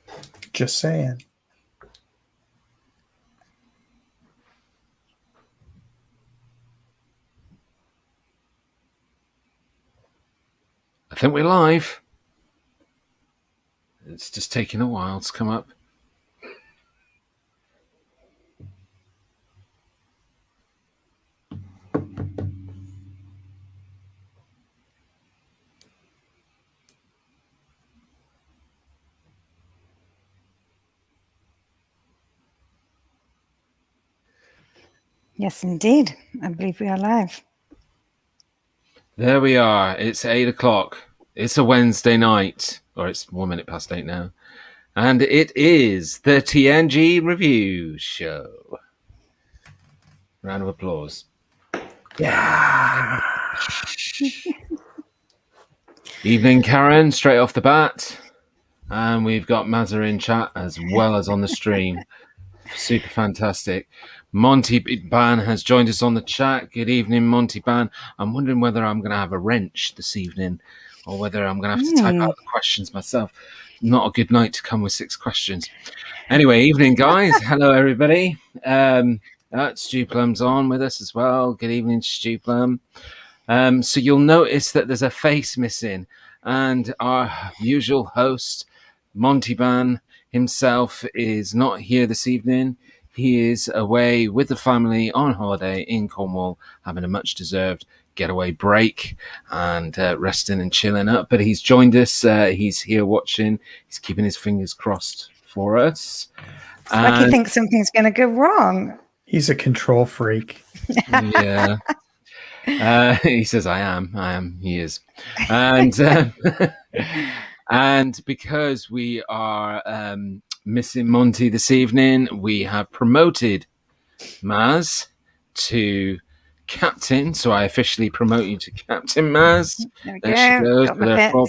live. Just saying. I think we're live. It's just taking a while to come up. Yes, indeed. I believe we are live. There we are. It's 8 o'clock. It's a Wednesday night, or it's 1 minute past 8 now. And it is the TNG review show. Round of applause. Yeah. Evening, Karen, straight off the bat. And we've got Mazza in chat as well as on the stream. Super fantastic. Monty Ban has joined us on the chat. Good evening, Monty Ban. I'm wondering whether I'm going to have a wrench this evening or whether I'm going to have to type out the questions myself. Not a good night to come with 6 questions. Anyway, evening, guys. Hello, everybody. Stu Plum's on with us as well. Good evening, Stu Plum. So you'll notice that there's a face missing, and our usual host, Monty Ban himself, is not here this evening. He is away with the family on holiday in Cornwall, having a much-deserved getaway break and resting and chilling up. But he's joined us. He's here watching. He's keeping his fingers crossed for us. It's like he thinks something's going to go wrong. He's a control freak. Yeah. He says, I am. He is. And and because we are missing Monty this evening, we have promoted Maz to captain. So I officially promote you to Captain Maz. There she goes with her 4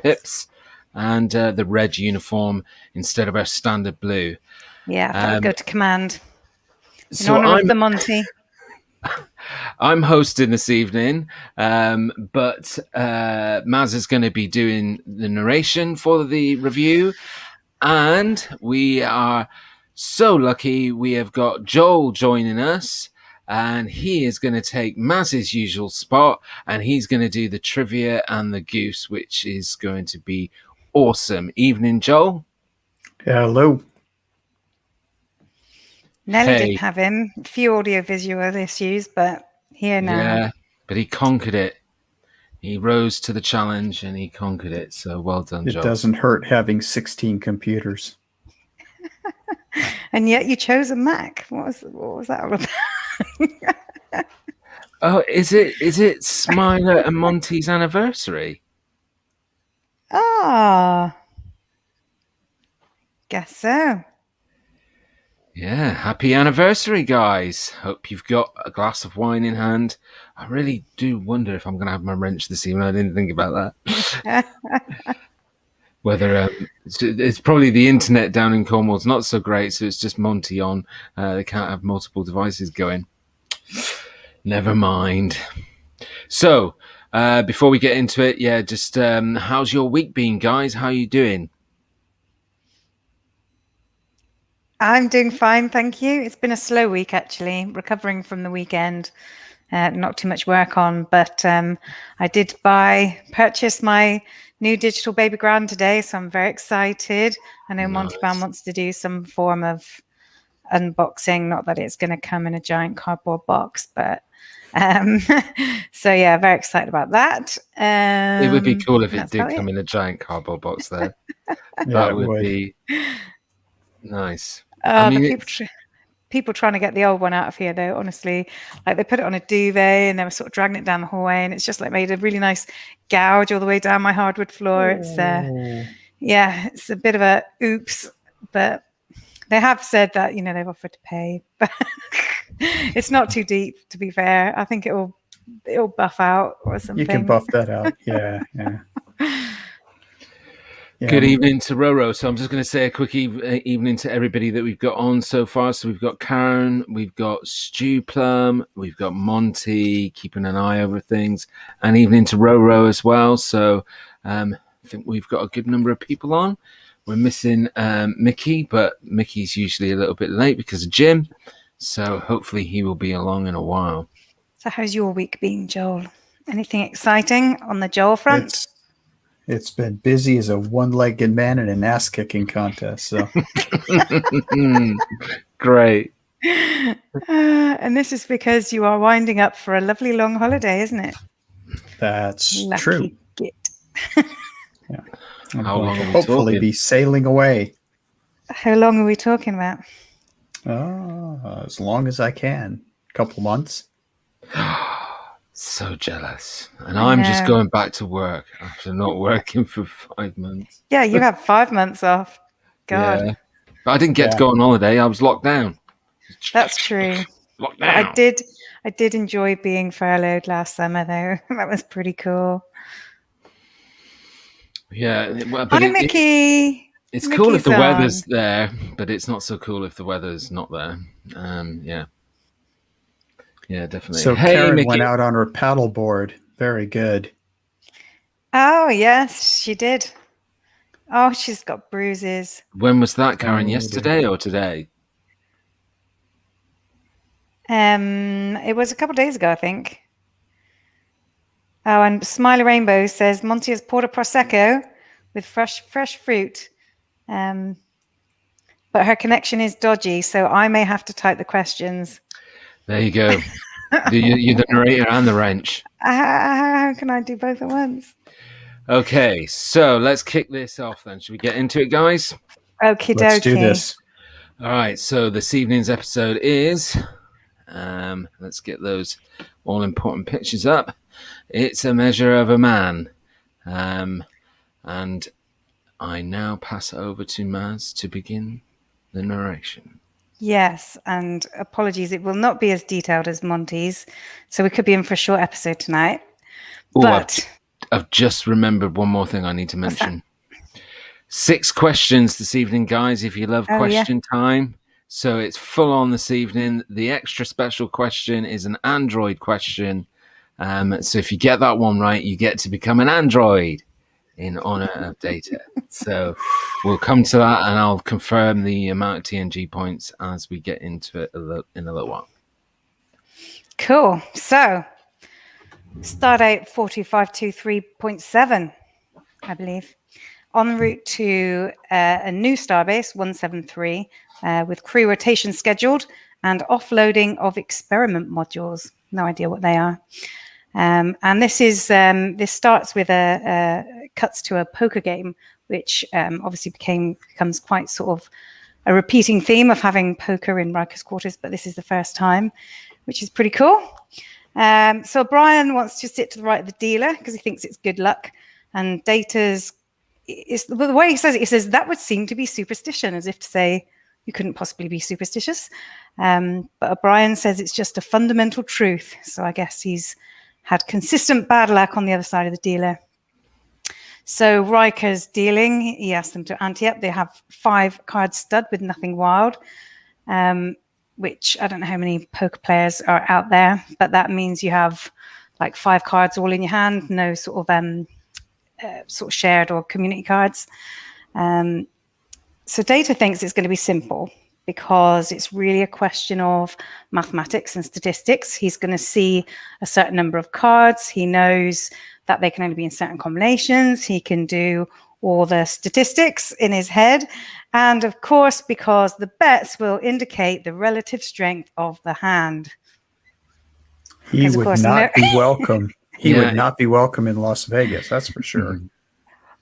pips, and the red uniform instead of our standard blue. Yeah, that would go to command. So honor of the Monty. I'm hosting this evening, but Maz is going to be doing the narration for the review, and we are so lucky we have got Joel joining us, and he is going to take Maz's usual spot, and he's going to do the trivia and the goose, which is going to be awesome. Evening, Joel. Hello. Nelly didn't have him. A few audio-visual issues, but here now. Yeah, but he conquered it. He rose to the challenge and he conquered it. So well done, Joel. It doesn't hurt having 16 computers. And yet you chose a Mac. What was that all about? Oh, is it Smiler and Monty's anniversary? Ah, guess so. Yeah, happy anniversary, guys. Hope you've got a glass of wine in hand. I really do wonder if I'm going to have my wrench this evening. I didn't think about that. Whether it's probably the internet down in Cornwall's not so great, so it's just Monty on. They can't have multiple devices going. Never mind. So, before we get into it, just how's your week been, guys? How are you doing? I'm doing fine, thank you. It's been a slow week, actually, recovering from the weekend. Not too much work on, but I did purchase my new digital baby grand today, so I'm very excited. I know Monty Ban wants to do some form of unboxing, not that it's going to come in a giant cardboard box, but so yeah, very excited about that. It would be cool if it did come in a giant cardboard box there. That would be nice. I mean, people trying to get the old one out of here, though, honestly. Like, they put it on a duvet and they were sort of dragging it down the hallway, and it's just like made a really nice gouge all the way down my hardwood floor. It's it's a bit of a oops, but they have said that, they've offered to pay, but it's not too deep, to be fair. I think it'll buff out or something. You can buff that out. Yeah. Good evening to Roro. So I'm just going to say a quick evening to everybody that we've got on so far. So we've got Karen, we've got Stu Plum, we've got Monty keeping an eye over things, and evening to Roro as well. So I think we've got a good number of people on. We're missing Mickey, but Mickey's usually a little bit late because of gym. So hopefully he will be along in a while. So how's your week been, Joel? Anything exciting on the Joel front? It's been busy as a one-legged man in an ass-kicking contest. So Great. And this is because you are winding up for a lovely long holiday, isn't it? that's Lucky true. git. I'm How going long to are we hopefully talking? be sailing away How long are we talking about? as long as I can. A couple months. So jealous. And I I'm just know. going back to work after not working for 5 months. Yeah, you have 5 months off. God, Yeah. But I didn't get to Yeah. go on holiday. I was locked down. that's true. Locked But down. I did enjoy being furloughed last summer, though. That was pretty cool. Yeah. But Hi, Mickey. it's cool if the Mickey-san. weather's there, but it's not so cool if the weather's not there. Yeah. Yeah, definitely. So Hey, Karen Mickey. went out on her paddleboard. Very good. Oh, yes, she did. Oh, she's got bruises. When was that, Karen? Oh, Yesterday or today? It was a couple of days ago, I think. Oh, and Smiley Rainbow says Monty has poured a prosecco with fresh fruit. But her connection is dodgy, so I may have to type the questions. There you go. You're the narrator and the wrench. How can I do both at once? Okay, so let's kick this off then. Should we get into it, guys? Okie let's do dokie. this. All right, so this evening's episode is, let's get those all important pictures up. It's A Measure of a Man. And I now pass over to Maz to begin the narration. Yes, and apologies, it will not be as detailed as Monty's, so we could be in for a short episode tonight. Ooh, But I've just remembered one more thing I need to mention. 6 questions this evening, guys, if you love question time. So it's full on this evening. The extra special question is an Android question. So if you get that one right, you get to become an android in honor of Data. So we'll come to that, and I'll confirm the amount of TNG points as we get into it in a little while. Cool. So Stardate 42523.7, I believe, en route to a new starbase 173 with crew rotation scheduled and offloading of experiment modules. No idea what they are. And this starts with cuts to a poker game, which obviously becomes quite sort of a repeating theme of having poker in Riker's quarters, but this is the first time, which is pretty cool. So Brian wants to sit to the right of the dealer because he thinks it's good luck, and Data's the way he says it. He says that would seem to be superstition, as if to say you couldn't possibly be superstitious. But O'Brien says it's just a fundamental truth. So I guess he's had consistent bad luck on the other side of the dealer. So Riker's dealing. He asked them to ante up. They have 5 card stud with nothing wild, which I don't know how many poker players are out there, but that means you have like 5 cards all in your hand, no sort of shared or community cards. So Data thinks it's going to be simple because it's really a question of mathematics and statistics. He's going to see a certain number of cards. He knows that they can only be in certain combinations. He can do all the statistics in his head. And of course, because the bets will indicate the relative strength of the hand. He would not be welcome. He would not be welcome in Las Vegas, that's for sure. Mm-hmm.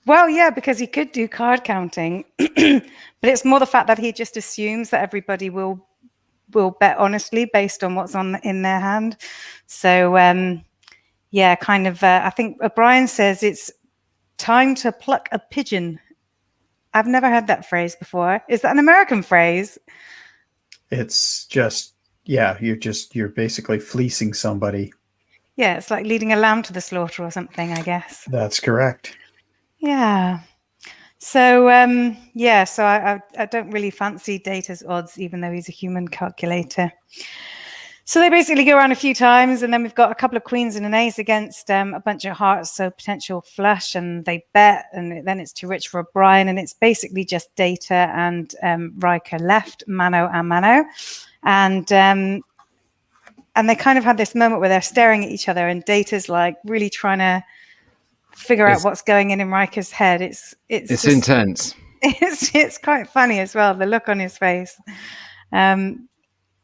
Well, yeah, because he could do card counting, but it's more the fact that he just assumes that everybody will bet honestly based on what's in their hand. So, I think O'Brien says it's time to pluck a pigeon. I've never heard that phrase before. Is that an American phrase? It's just, you're basically fleecing somebody. Yeah, it's like leading a lamb to the slaughter or something, I guess. That's correct. Yeah. So, so I don't really fancy Data's odds, even though he's a human calculator. So they basically go around a few times, and then we've got a couple of queens and an ace against a bunch of hearts, so potential flush, and they bet, and then it's too rich for O'Brien, and it's basically just Data and Riker left, Mano and Mano, and they kind of had this moment where they're staring at each other, and Data's like really trying to figure out what's going in Riker's head. It's just intense. It's quite funny as well, the look on his face.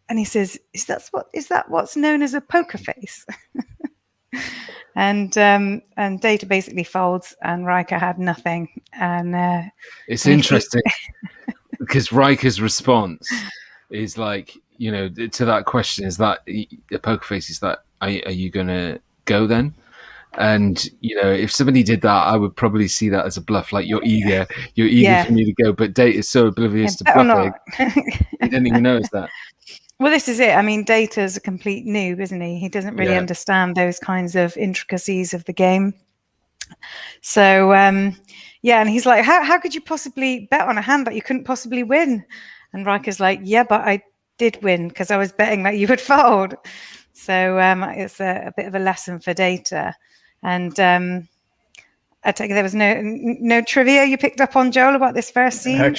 And he says, "Is that what's known as a poker face?" and Data basically folds, and Riker had nothing. And it's interesting because Riker's response is like, to that question, is that a poker face? Is that are you gonna go then? And if somebody did that, I would probably see that as a bluff. Like, you're eager for me to go, but Data is so oblivious to bluffing. He didn't even notice that. Well, this is it. I mean, Data's a complete noob, isn't he? He doesn't really understand those kinds of intricacies of the game. So, and he's like, how could you possibly bet on a hand that you couldn't possibly win? And Riker's like, yeah, but I did win because I was betting that you would fold. So it's a bit of a lesson for Data. And I take it there was no trivia you picked up on, Joel, about this first scene?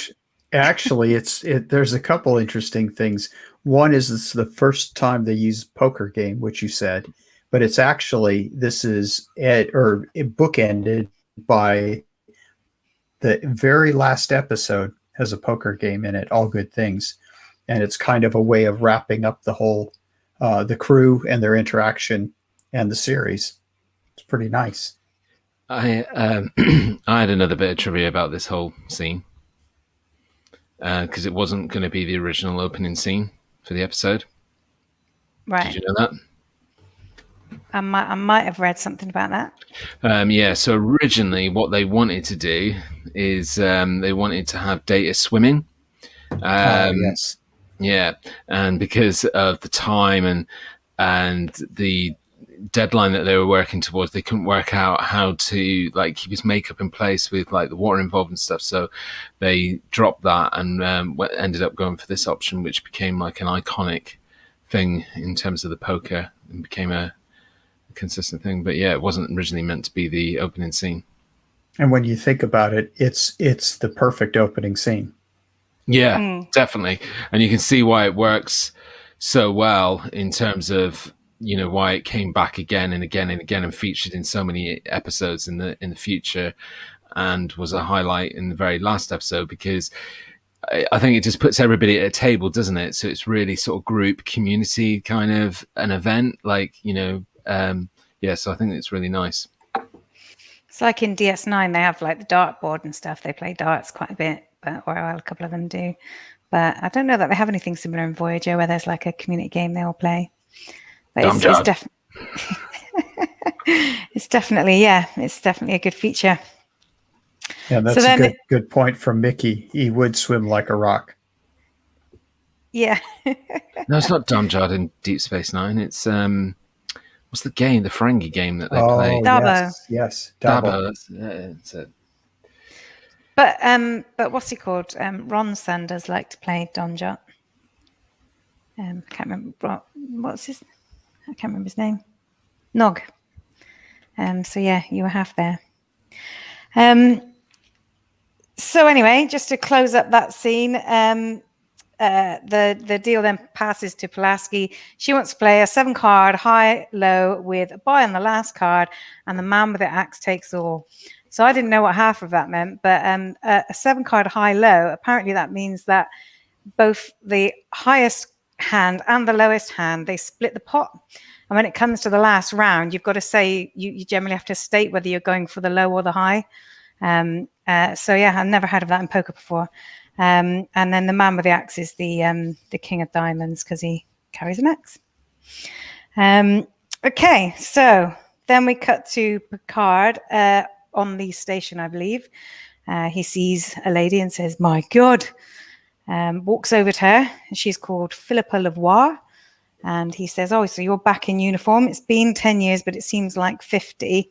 Actually, there's a couple interesting things. One is it's the first time they use poker game, which you said, but it's actually it bookended by the very last episode has a poker game in it, All Good Things, and it's kind of a way of wrapping up the whole the crew and their interaction and the series. It's pretty nice. I had another bit of trivia about this whole scene because it wasn't going to be the original opening scene for the episode. Right. Did you know that? I might have read something about that. So originally what they wanted to do is they wanted to have Data swimming. Yes. Yeah, and because of the time and the deadline that they were working towards, they couldn't work out how to keep his makeup in place with the water involved and stuff, so they dropped that and ended up going for this option, which became an iconic thing in terms of the poker and became a consistent thing. But it wasn't originally meant to be the opening scene. And when you think about it, it's the perfect opening scene. Definitely, and you can see why it works so well in terms of why it came back again and again and again and featured in so many episodes in the future, and was a highlight in the very last episode, because I think it just puts everybody at a table, doesn't it? So it's really sort of group community kind of an event, so I think it's really nice. It's like in DS9, they have the dartboard and stuff. They play darts quite a bit, or a couple of them do. But I don't know that they have anything similar in Voyager where there's a community game they all play. But it's definitely a good feature. Yeah, that's a good point from Mickey. He would swim like a rock. Yeah. No, it's not Domjad in Deep Space Nine. It's what's the game? The Ferengi game that they play. Dabo. Yes, Dabo. That's it. But what's he called? Ron Sanders liked to play Domjot. I can't remember I can't remember his name. Nog. So you were half there. So anyway, just to close up that scene, the deal then passes to Pulaski. She wants to play a 7-card high-low with a boy on the last card, and the man with the axe takes all. So I didn't know what half of that meant, but a 7-card high-low, apparently that means that both the highest hand and the lowest hand, they split the pot. And when it comes to the last round, you've got to say, you generally have to state whether you're going for the low or the high. I've never heard of that in poker before. And then the man with the axe is the king of diamonds because he carries an axe. Okay, so then we cut to Picard on the station, I believe. He sees a lady and says, "My God," walks over to her. She's called Philippa Lavoie. And he says, "Oh, so you're back in uniform. It's been 10 years, but it seems like 50.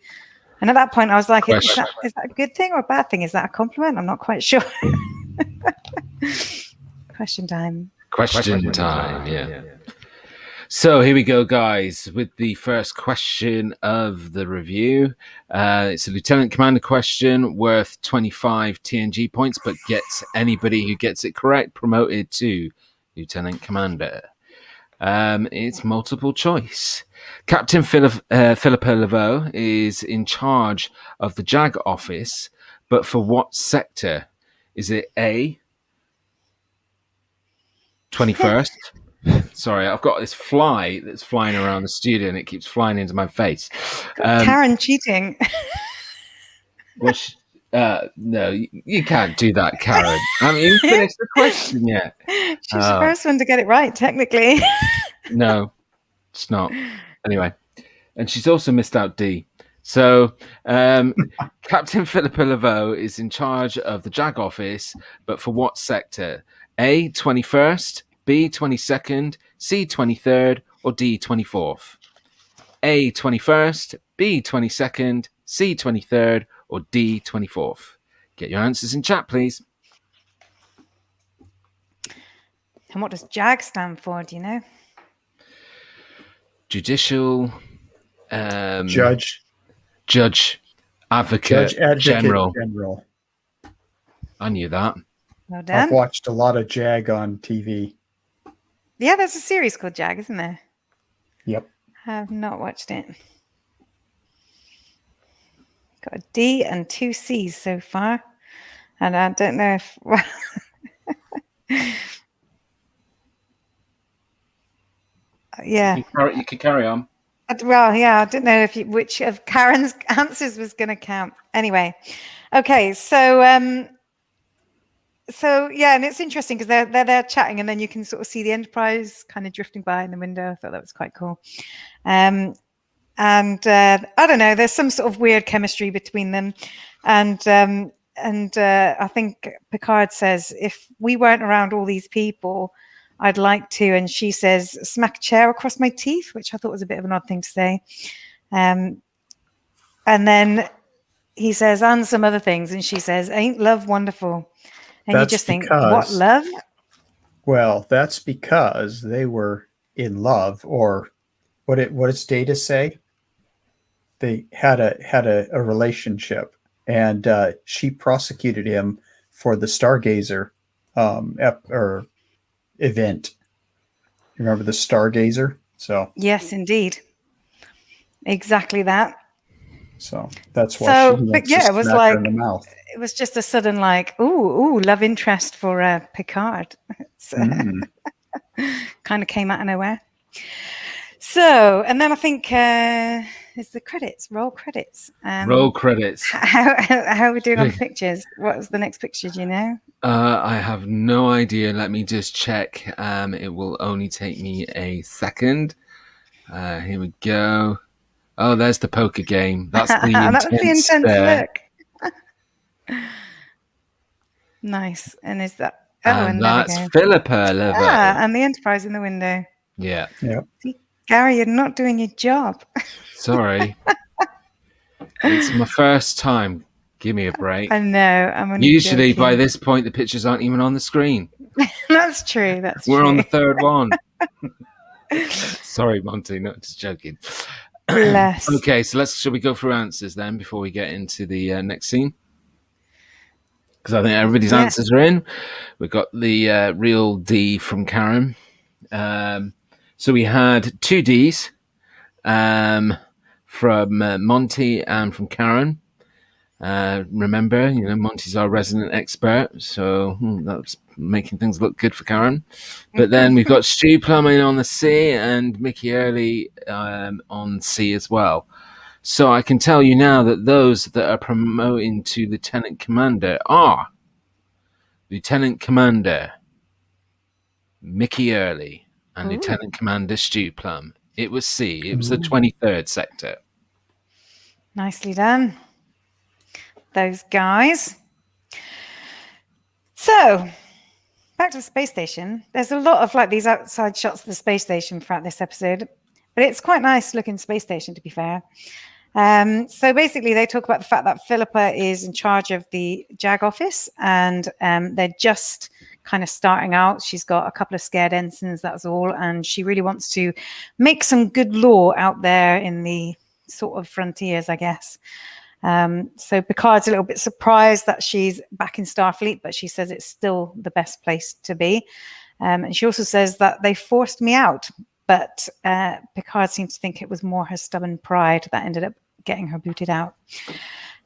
And at that point, I was like, is that a good thing or a bad thing? Is that a compliment? I'm not quite sure. Question time. Question time, yeah. So here we go, guys, with the first question of the review. It's a Lieutenant Commander question worth 25 TNG points, but gets anybody who gets it correct promoted to Lieutenant Commander. It's multiple choice. Captain Philippa Laveau is in charge of the JAG office, but for what sector? Is it A, 21st? Sorry, I've got this fly that's flying around the studio and it keeps flying into my face. Karen cheating. Well, no, you can't do that, Karen. I haven't even finished the question yet. She's the first one to get it right, technically. No, it's not. Anyway, and she's also missed out D. So, Captain Philippa Laveau is in charge of the JAG office, but for what sector? A, 21st, B, 22nd, C, 23rd, or D, 24th? A, 21st, B, 22nd, C, 23rd, or D, 24th? Get your answers in chat, please. And what does JAG stand for? Do you know? Judicial Judge Advocate General. General. I knew that. Well done. I've watched a lot of JAG on TV. Yeah, there's a series called JAG, isn't there? Yep. I have not watched it. Got a D and 2 C's so far. And I don't know if... yeah. You can carry on. Well, yeah, I don't know which of Karen's answers was going to count. Anyway, okay, so yeah, and it's interesting because they're there chatting, and then you can sort of see the Enterprise kind of drifting by in the window. I thought that was quite cool. And I don't know, there's some sort of weird chemistry between them, and I think Picard says, if we weren't around all these people, I'd like to, and she says, smack a chair across my teeth, which I thought was a bit of an odd thing to say. And then he says, and some other things, and she says, ain't love wonderful? And you just think, what, love? Well, that's because they were in love, or what does Data say? They had a relationship, and she prosecuted him for the Stargazer event. You remember the Stargazer? So yes, indeed, exactly that. So that's why. But yeah, it was like in the mouth. It was just a sudden like, ooh, love interest for Picard. Kind of came out of nowhere. So, and then I think it's the credits, roll credits. Roll credits. How are we doing on the pictures? What was the next picture? Do you know? I have no idea. Let me just check. It will only take me a second. Here we go. Oh, there's the poker game. That's the intense, that was the intense look. Nice. And is that? Oh, and that's Philippa Laveau. And the Enterprise in the window. Yeah. See, Gary, you're not doing your job. Sorry. It's my first time. Give me a break. I know. I'm only usually joking. By this point the pictures aren't even on the screen. That's true. We're on the third one. Sorry, Monty. No, just joking. Bless. Okay, so shall we go through answers then before we get into the next scene? Because I think everybody's answers are in. We've got the real D from Karen. So we had 2 Ds from Monty and from Karen. Remember, Monty's our resident expert, so that's making things look good for Karen. But then we've got Stu Plummer on the C and Mickey Early on C as well. So I can tell you now that those that are promoting to Lieutenant Commander are Lieutenant Commander Mickey Early and Lieutenant Commander Stu Plum. It was C. It was the 23rd sector. Nicely done. Those guys. So, back to the space station. There's a lot of these outside shots of the space station throughout this episode, but it's quite nice looking space station, to be fair. So basically, they talk about the fact that Philippa is in charge of the JAG office, and they're just kind of starting out. She's got a couple of scared ensigns, that's all, and she really wants to make some good law out there in the sort of frontiers, I guess. So Picard's a little bit surprised that she's back in Starfleet, but she says it's still the best place to be. And she also says that they forced me out, but Picard seems to think it was more her stubborn pride that ended up getting her booted out.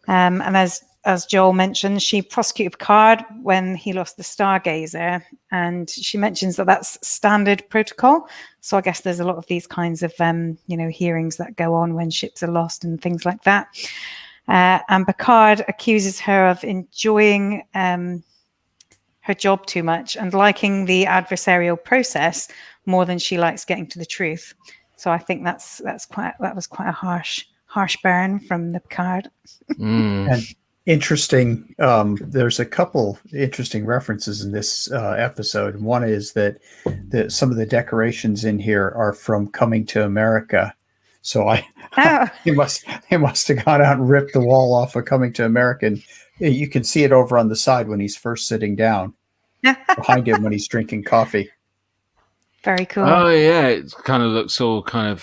And as Joel mentioned, she prosecuted Picard when he lost the Stargazer, and she mentions that that's standard protocol. So I guess there's a lot of these kinds of hearings that go on when ships are lost and things like that. And Picard accuses her of enjoying her job too much and liking the adversarial process more than she likes getting to the truth. So I think that was quite a harsh burn from the Picard. And interesting, there's a couple interesting references in this episode. One is that some of the decorations in here are from Coming to America. So they must have gone out and ripped the wall off of Coming to America. And you can see it over on the side when he's first sitting down, behind him when he's drinking coffee. Very cool. Oh yeah, it kind of looks all kind of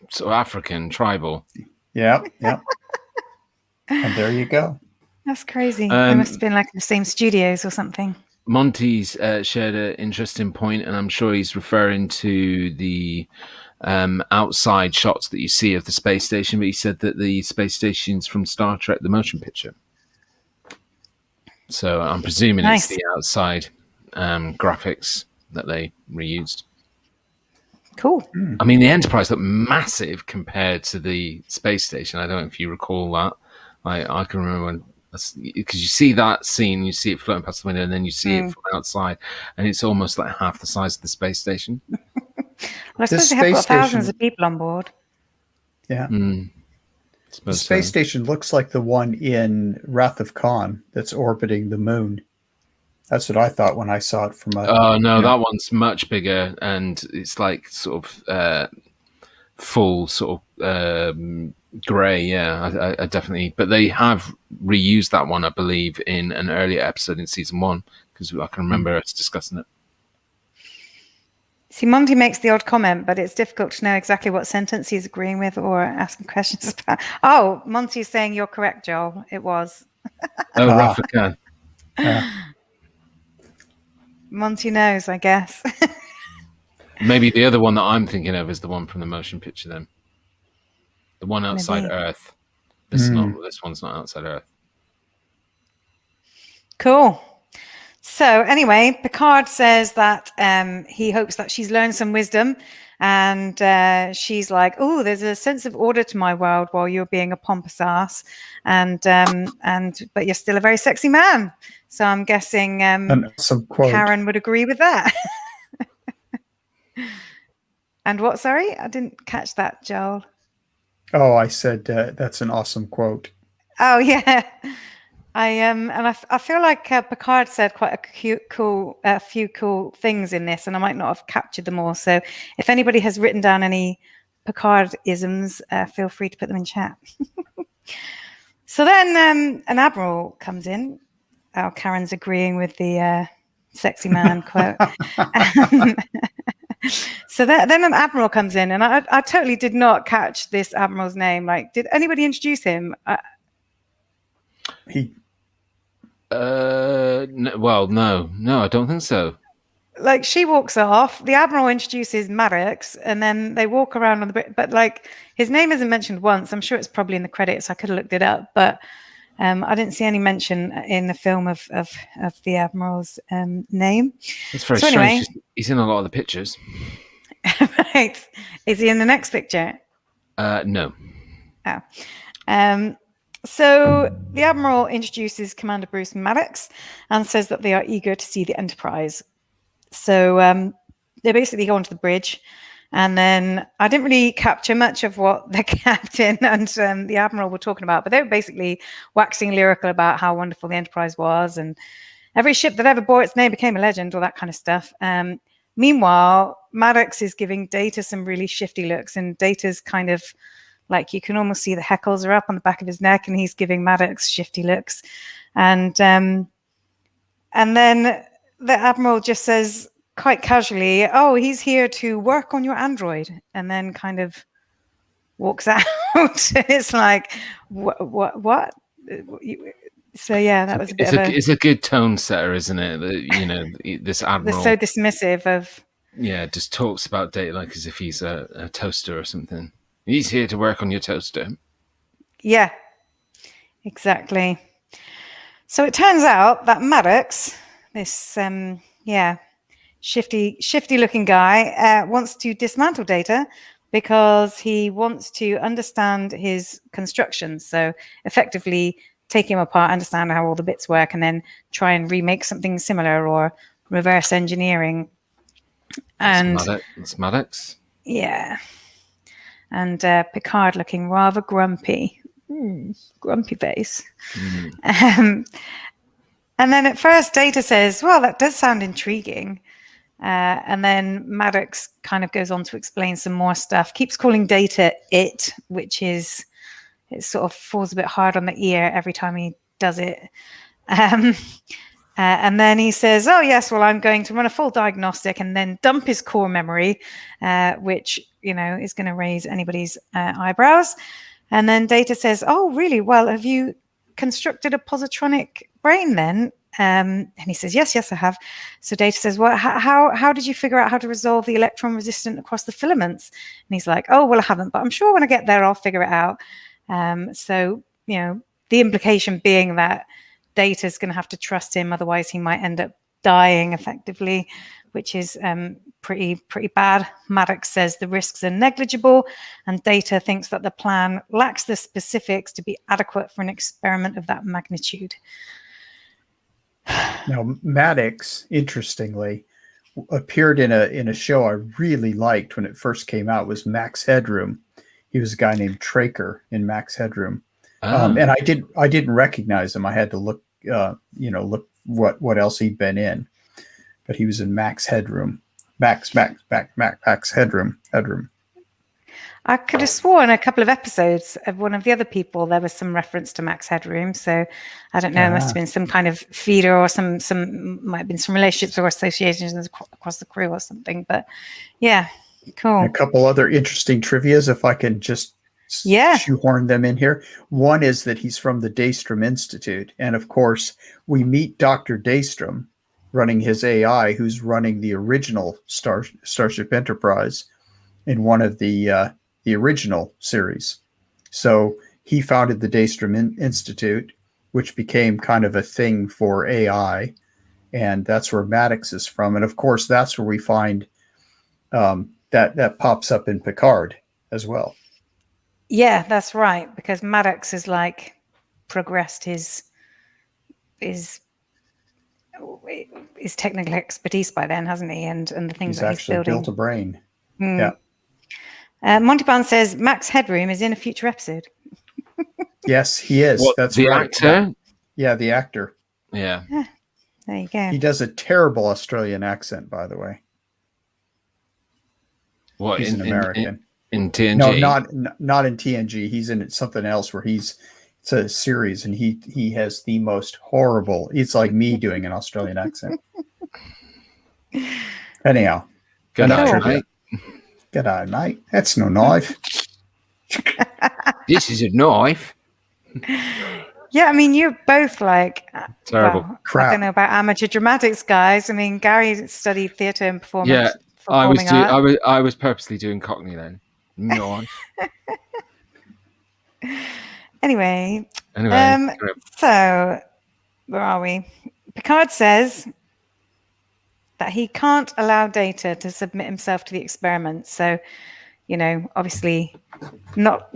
sort of African, tribal. Yeah. And there you go. That's crazy. They must have been like in the same studios or something. Monty's shared an interesting point, and I'm sure he's referring to the outside shots that you see of the space station, but he said that the space station's from Star Trek the motion picture. So I'm presuming It's the outside graphics that they reused. Cool. I mean, the Enterprise looked massive compared to the space station. I don't know if you recall that. I can remember when, because you see that scene, you see it floating past the window, and then you see it from outside, and it's almost like half the size of the space station. Well, I suppose they have got thousands of people on board. Yeah. The space station looks like the one in Wrath of Khan that's orbiting the moon. That's what I thought when I saw it from a... Oh, no, that one's much bigger, and it's like sort of full sort of grey, yeah, I definitely... But they have reused that one, I believe, in an earlier episode in season 1, because I can remember us discussing it. See, Monty makes the odd comment, but it's difficult to know exactly what sentence he's agreeing with or asking questions about. Oh, Monty's saying you're correct, Joel. It was. Oh, Rafika. Monty knows, I guess. Maybe the other one that I'm thinking of is the one from the motion picture then. The one outside Earth. This one's not outside Earth. Cool. So anyway, Picard says that he hopes that she's learned some wisdom, and she's like, "Oh, there's a sense of order to my world while you're being a pompous ass, but you're still a very sexy man." So I'm guessing Karen would agree with that. And what? Sorry, I didn't catch that, Joel. Oh, I said that's an awesome quote. Oh yeah. I feel like Picard said quite a few cool things in this, and I might not have captured them all. So if anybody has written down any Picard-isms, feel free to put them in chat. So then an admiral comes in. Oh, Karen's agreeing with the sexy man quote. So then an admiral comes in, and I totally did not catch this admiral's name. Like, did anybody introduce him? No, I don't think so. Like, she walks off, the admiral introduces Maddox, and then they walk around on the bridge. But like, his name isn't mentioned once. I'm sure it's probably in the credits. I could have looked it up, but I didn't see any mention in the film of the admiral's name. It's very strange. Anyway, he's in a lot of the pictures. Right? Is he in the next picture? No. Oh. So the Admiral introduces Commander Bruce Maddox and says that they are eager to see the Enterprise. So they basically go onto the bridge, and then I didn't really capture much of what the captain and the Admiral were talking about, but they were basically waxing lyrical about how wonderful the Enterprise was, and every ship that ever bore its name became a legend, all that kind of stuff. Meanwhile, Maddox is giving Data some really shifty looks, and Data's kind of Like you can almost see the heckles are up on the back of his neck, and he's giving Maddox shifty looks. And then the Admiral just says quite casually, "Oh, he's here to work on your android," and then kind of walks out. It's like, what? So yeah, that was a bit it's a good tone setter, isn't it? This they're Admiral, so dismissive of. yeah, just talks about Data like as if he's a toaster or something. He's here to work on your toaster. Yeah, exactly. So it turns out that Maddox, this shifty looking guy, wants to dismantle Data because he wants to understand his constructions. So effectively take him apart, understand how all the bits work, and then try and remake something similar or reverse engineering. And it's Maddox. Yeah. And Picard looking rather grumpy. Grumpy face. And then at first Data says, well, that does sound intriguing. And then Maddox kind of goes on to explain some more stuff, keeps calling Data it, which is, it sort of falls a bit hard on the ear every time he does it. And then he says, oh, yes, well, I'm going to run a full diagnostic and then dump his core memory, which, is going to raise anybody's eyebrows. And then Data says, oh, really? Well, have you constructed a positronic brain then? And he says, yes, I have. So Data says, well, how did you figure out how to resolve the electron resistant across the filaments? And he's like, oh, well, I haven't, but I'm sure when I get there, I'll figure it out. So, the implication being that Data's going to have to trust him, otherwise he might end up dying effectively, which is pretty bad. Maddox says the risks are negligible, and Data thinks that the plan lacks the specifics to be adequate for an experiment of that magnitude. Now, Maddox, interestingly, appeared in a show I really liked when it first came out. It was Max Headroom. He was a guy named Traker in Max Headroom, and I didn't recognize him. I had to look what else he'd been in, but he was in Max Headroom. Max Headroom. I could have sworn a couple of episodes of one of the other people there was some reference to Max Headroom. So I don't know, it must have been some kind of feeder or some might have been some relationships or associations across the crew or something. But yeah, cool. And a couple other interesting trivias, if I can just shoehorn them in here. One is that he's from the Daystrom Institute. And of course, we meet Dr. Daystrom running his AI, who's running the original Starship Enterprise in one of the original series. So he founded the Daystrom Institute, which became kind of a thing for AI. And that's where Maddox is from. And of course, that's where we find that pops up in Picard as well. Yeah, that's right. Because Maddox has progressed his technical expertise by then, hasn't he? And the things he's that he's building. Built a brain. Yeah. Monty Barnes says Max Headroom is in a future episode. Yes, he is. That's the right. Actor? Yeah, the actor. Yeah. There you go. He does a terrible Australian accent, by the way. What, he's an American. In TNG? No, not in TNG. He's in something else where it's a series, and he has the most horrible. It's like me doing an Australian accent. Anyhow, good eye, mate. Good eye, mate. That's no knife. This is a knife. Yeah, I mean, you're both terrible. Well, crap. I don't know about amateur dramatics, guys. I mean, Gary studied theatre and performance. Yeah, I was purposely doing Cockney then. No. Anyway, so where are we? Picard says that he can't allow Data to submit himself to the experiment. So, obviously, not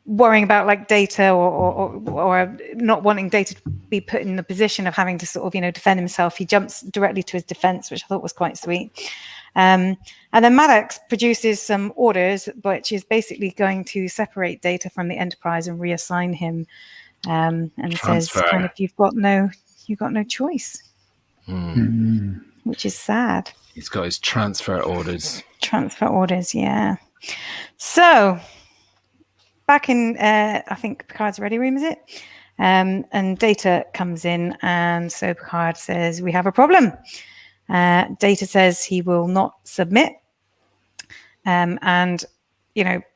worrying about Data or not wanting Data to be put in the position of having to sort of defend himself. He jumps directly to his defense, which I thought was quite sweet. And then Maddox produces some orders, which is basically going to separate Data from the Enterprise and reassign him. And says, kind of, you've got no choice, which is sad. He's got his transfer orders. Transfer orders, yeah. So back in, I think, Picard's ready room, is it? And Data comes in, and so Picard says, "We have a problem." Data says he will not submit, and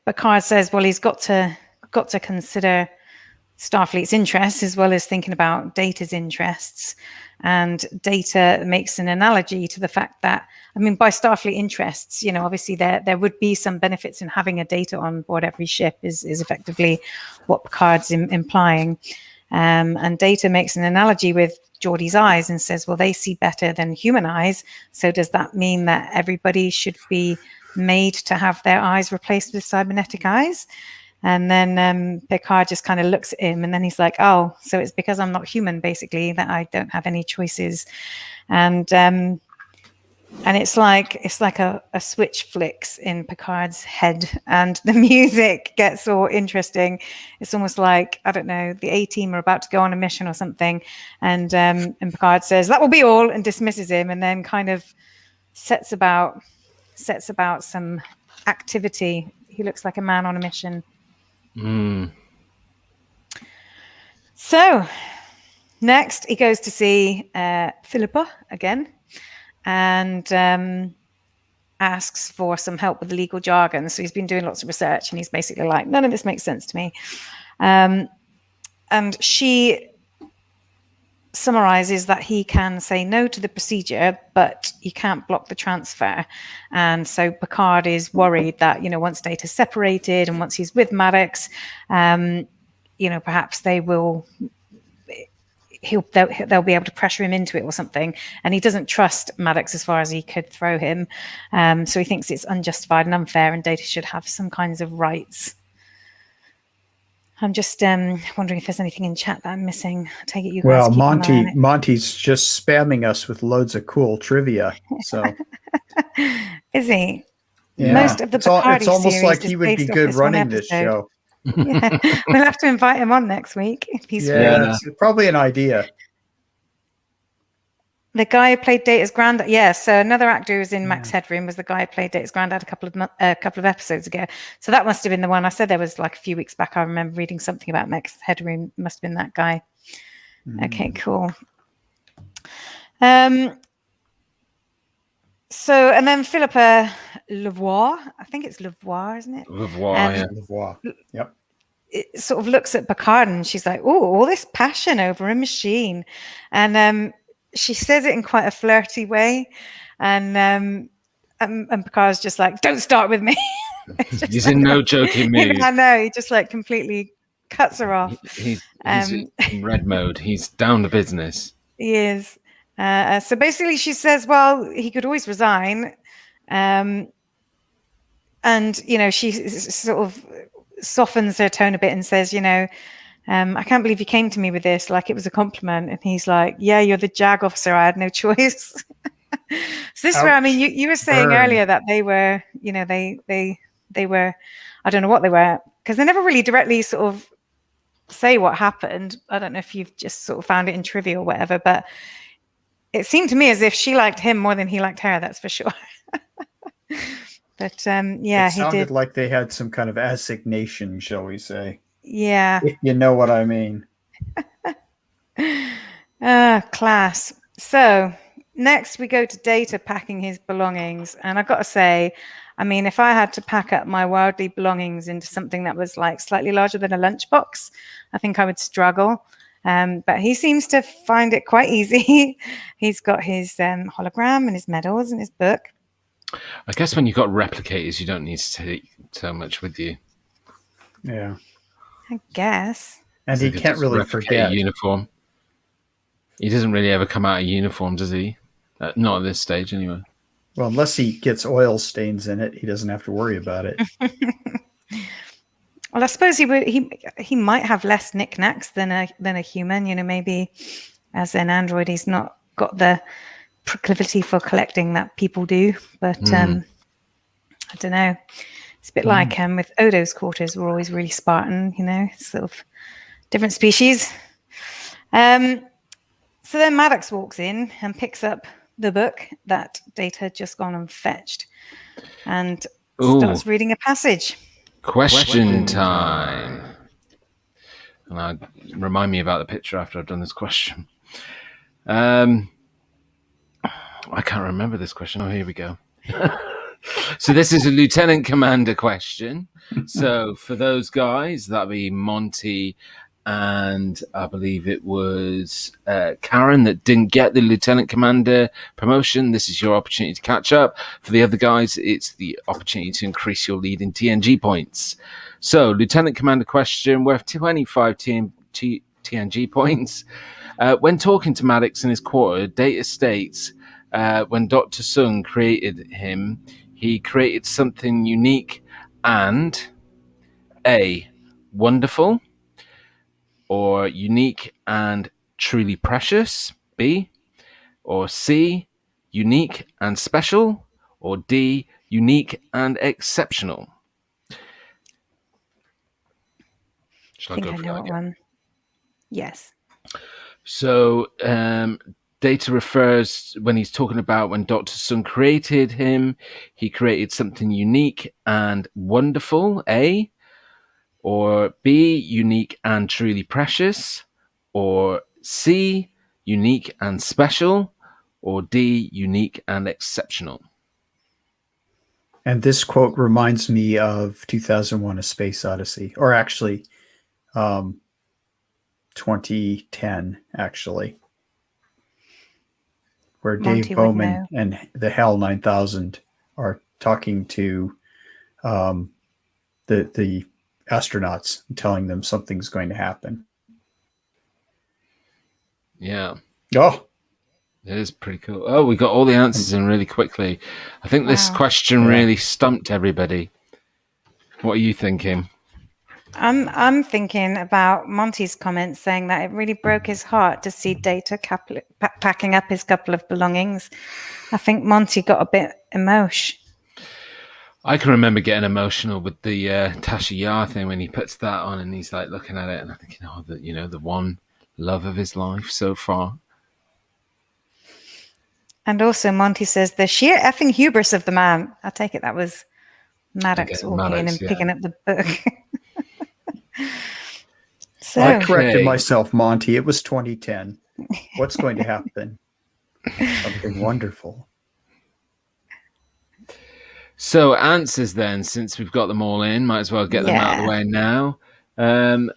Picard says, "Well, he's got to consider Starfleet's interests as well as thinking about Data's interests." And Data makes an analogy to the fact that, I mean, by Starfleet interests, obviously there would be some benefits in having a Data on board every ship is effectively what Picard's implying. And Data makes an analogy with Geordie's eyes and says, well, they see better than human eyes. So does that mean that everybody should be made to have their eyes replaced with cybernetic eyes? And then Picard just kind of looks at him, and then he's like, "Oh, so it's because I'm not human, basically, that I don't have any choices." And it's like a switch flicks in Picard's head, and the music gets all interesting. It's almost like, I don't know, the A-Team are about to go on a mission or something, and Picard says, "That will be all," and dismisses him, and then kind of sets about some activity. He looks like a man on a mission. So next he goes to see Philippa again, and asks for some help with the legal jargon. So he's been doing lots of research, and he's basically like, none of this makes sense to me. And she summarizes that he can say no to the procedure, but you can't block the transfer. And so Picard is worried that, once Data's separated and once he's with Maddox, perhaps they'll be able to pressure him into it or something. And he doesn't trust Maddox as far as he could throw him. So he thinks it's unjustified and unfair, and Data should have some kinds of rights. I'm just wondering if there's anything in chat that I'm missing. I take it you guys keep an eye on it. Monty's just spamming us with loads of cool trivia. So is he? Yeah. Most of the Bacardi it's almost series like he would be good running this show. Yeah. We'll have to invite him on next week if he's free. That's probably an idea. The guy who played Data's granddad, so another actor who was in Max Headroom was the guy who played Data's granddad a couple of episodes ago. So that must have been the one. I said there was like a few weeks back. I remember reading something about Max Headroom. Must have been that guy. Okay, cool. So, and then Philippa Lavoie, I think it's Lavoie, isn't it? Lavoie, Lavoie. Yep. It sort of looks at Picard and she's like, "Oh, all this passion over a machine," and she says it in quite a flirty way, and Picard's just like, "Don't start with me." He's in no joking mood. I know. He just like completely cuts her off. He's in red mode. He's down to business. He is. So basically, she says, "Well, he could always resign," and she sort of softens her tone a bit and says, "I can't believe you came to me with this like it was a compliment." And he's like, "Yeah, you're the JAG officer. I had no choice." So this is where, I mean, you were saying earlier that they were, they were, I don't know what they were, because they never really directly sort of say what happened. I don't know if you've just sort of found it in trivia or whatever, but it seemed to me as if she liked him more than he liked her. That's for sure. But it sounded like they had some kind of assignation, shall we say? Yeah, if you know what I mean. Class. So next we go to Data packing his belongings, and I've got to say, I mean, if I had to pack up my worldly belongings into something that was like slightly larger than a lunchbox, I think I would struggle. But he seems to find it quite easy. He's got his hologram and his medals and his book. I guess when you've got replicators, you don't need to take so much with you. Yeah. I guess. And he can't really forget. A uniform. He doesn't really ever come out of uniform, does he? Not at this stage, anyway. Well, unless he gets oil stains in it, he doesn't have to worry about it. Well, I suppose he might have less knickknacks than a human. Maybe as an android, he's not got the proclivity for collecting that people do. But I don't know. It's a bit like with Odo's quarters, we're always really Spartan. Sort of different species. So then Maddox walks in and picks up the book that Data had just gone and fetched, and starts reading a passage. Question time. And remind me about the picture after I've done this question. I can't remember this question. Oh, here we go. So this is a Lieutenant Commander question. So for those guys, that'd be Monty and I believe it was Karen that didn't get the Lieutenant Commander promotion. This is your opportunity to catch up. For the other guys, it's the opportunity to increase your lead in TNG points. So Lieutenant Commander question worth 25 TNG points. When talking to Maddox in his quarter, Data states when Dr. Sung created him, he created something unique and A, wonderful, or unique and truly precious, B, or C, unique and special, or D, unique and exceptional. I think I know what one. Yes. So Data refers, when he's talking about when Dr. Sun created him, he created something unique and wonderful, A, or B, unique and truly precious, or C, unique and special, or D, unique and exceptional. And this quote reminds me of 2001: A Space Odyssey, or actually 2010, actually, where Monty Dave would Bowman know. and the HAL 9000 are talking to the astronauts, telling them something's going to happen. Yeah. Oh, it is pretty cool. Oh, we got all the answers in really quickly. I think this Wow. question really stumped everybody. What are you thinking? I'm thinking about Monty's comments saying that it really broke his heart to see Data packing up his couple of belongings. I think Monty got a bit emotional. I can remember getting emotional with the Tasha Yar thing when he puts that on and he's like looking at it and I'm thinking, oh, the one love of his life so far. And also Monty says the sheer effing hubris of the man. I take it that was Maddox walking in and picking up the book. So I corrected myself, Monty. It was 2010. What's going to happen? Something wonderful. So answers then, since we've got them all in, might as well get them out of the way now.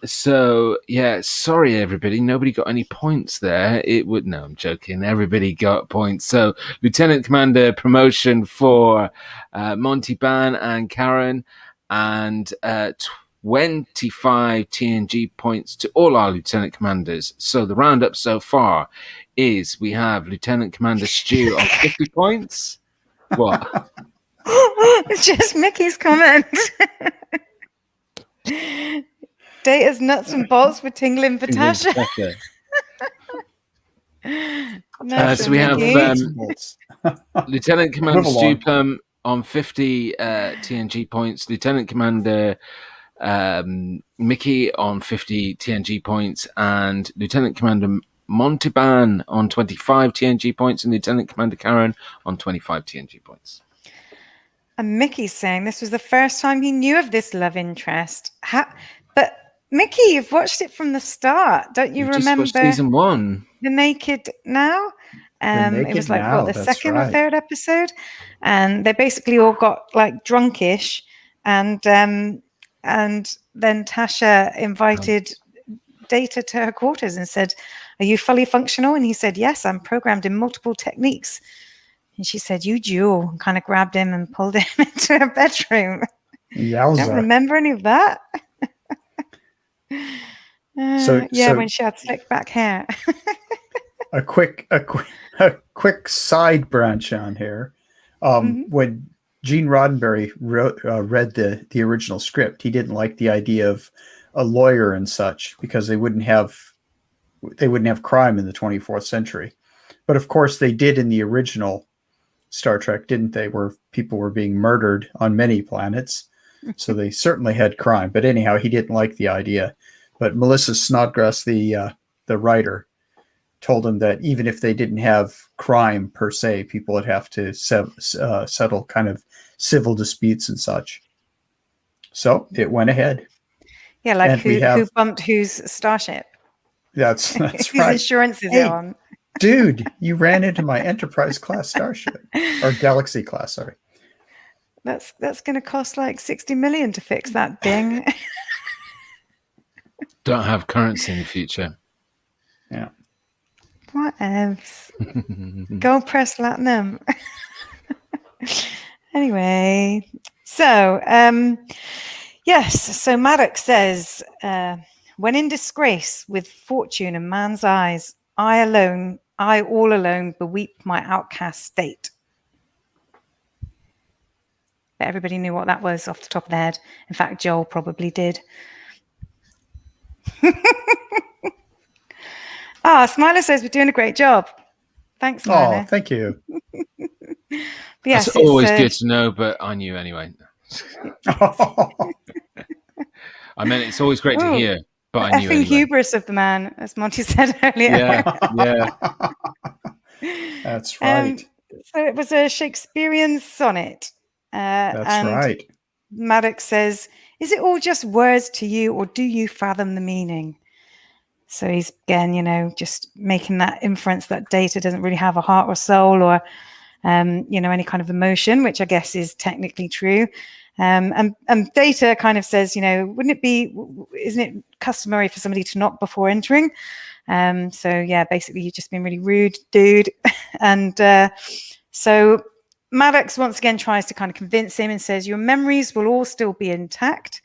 Sorry everybody, nobody got any points there. No, I'm joking. Everybody got points. So Lieutenant Commander promotion for Monty Ban and Karen, and 25 TNG points to all our Lieutenant Commanders. So the roundup so far is we have Lieutenant Commander Stu on 50 points. What? It's just Mickey's comment. Data's nuts and bolts were tingling for Tasha. So we have Lieutenant Commander Stu Plum on 50 TNG points, Lieutenant Commander Mickey on 50 TNG points, and Lieutenant Commander Monteban on 25 TNG points, and Lieutenant Commander Karen on 25 TNG points. And Mickey's saying this was the first time he knew of this love interest. But Mickey, you've watched it from the start. Don't you remember just watched season 1? The Naked Now? It was like the second or third episode. And they basically all got like drunkish. And then Tasha invited Data to her quarters and said, "Are you fully functional?" And he said, "Yes, I'm programmed in multiple techniques." And she said, "You duel," and kind of grabbed him and pulled him into her bedroom. Yowza. I don't remember any of that. When she had slick back hair. a quick side branch on here. When Gene Roddenberry read the original script, he didn't like the idea of a lawyer and such because they wouldn't have crime in the 24th century. But of course they did in the original Star Trek, didn't they? Where people were being murdered on many planets. So they certainly had crime. But anyhow, he didn't like the idea. But Melissa Snodgrass, the writer, told him that even if they didn't have crime per se, people would have to settle kind of civil disputes and such. So it went ahead. Yeah, like And we have who bumped whose starship? that's Whose right. insurance is it Hey, on? dude, you ran into my Enterprise class starship or Galaxy class, sorry. That's going to cost like 60 million to fix that ding. Don't have currency in the future. Yeah. What else? Gold press platinum. Anyway, so yes, so Maddox says, when in disgrace with fortune in man's eyes, I all alone beweep my outcast state. But everybody knew what that was off the top of their head. In fact, Joel probably did. Smiler says we're doing a great job. Thanks, Smiler. Oh, thank you. Yes, That's always good to know, but I knew anyway. I meant it's always great to hear, but I knew effing anyway. hubris of the man, as Monty said earlier. Yeah. That's right. So it was a Shakespearean sonnet. That's right. Maddox says, is it all just words to you, or do you fathom the meaning? So he's, again, just making that inference that Data doesn't really have a heart or soul or, any kind of emotion, which I guess is technically true. And Data kind of says, isn't it customary for somebody to knock before entering? So yeah, basically you've just been really rude, dude. And so Maddox once again tries to kind of convince him and says, your memories will all still be intact.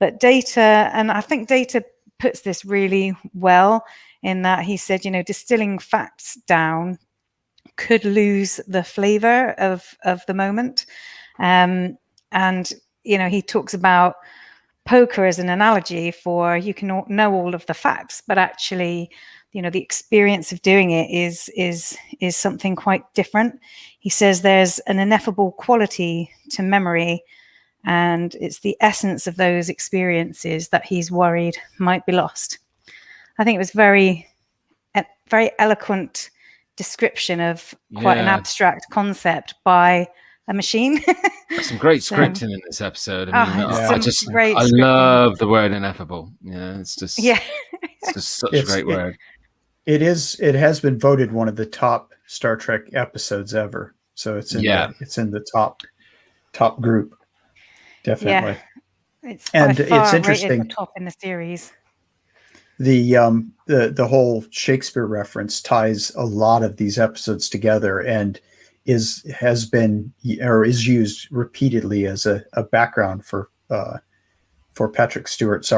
But Data, and I think Data puts this really well in that he said, distilling facts down could lose the flavor of the moment. And, he talks about poker as an analogy for you can know all of the facts, but actually, the experience of doing it is something quite different. He says there's an ineffable quality to memory, and it's the essence of those experiences that he's worried might be lost. I think it was very eloquent description of quite an abstract concept by a machine. Some great scripting in this episode. I mean, I I love the word ineffable. It's just it's just such a great word. It has been voted one of the top Star Trek episodes ever. So it's in the top group. Definitely. Yeah. It's interesting. Rated the top in the series. The whole Shakespeare reference ties a lot of these episodes together and is used repeatedly as a background for Patrick Stewart,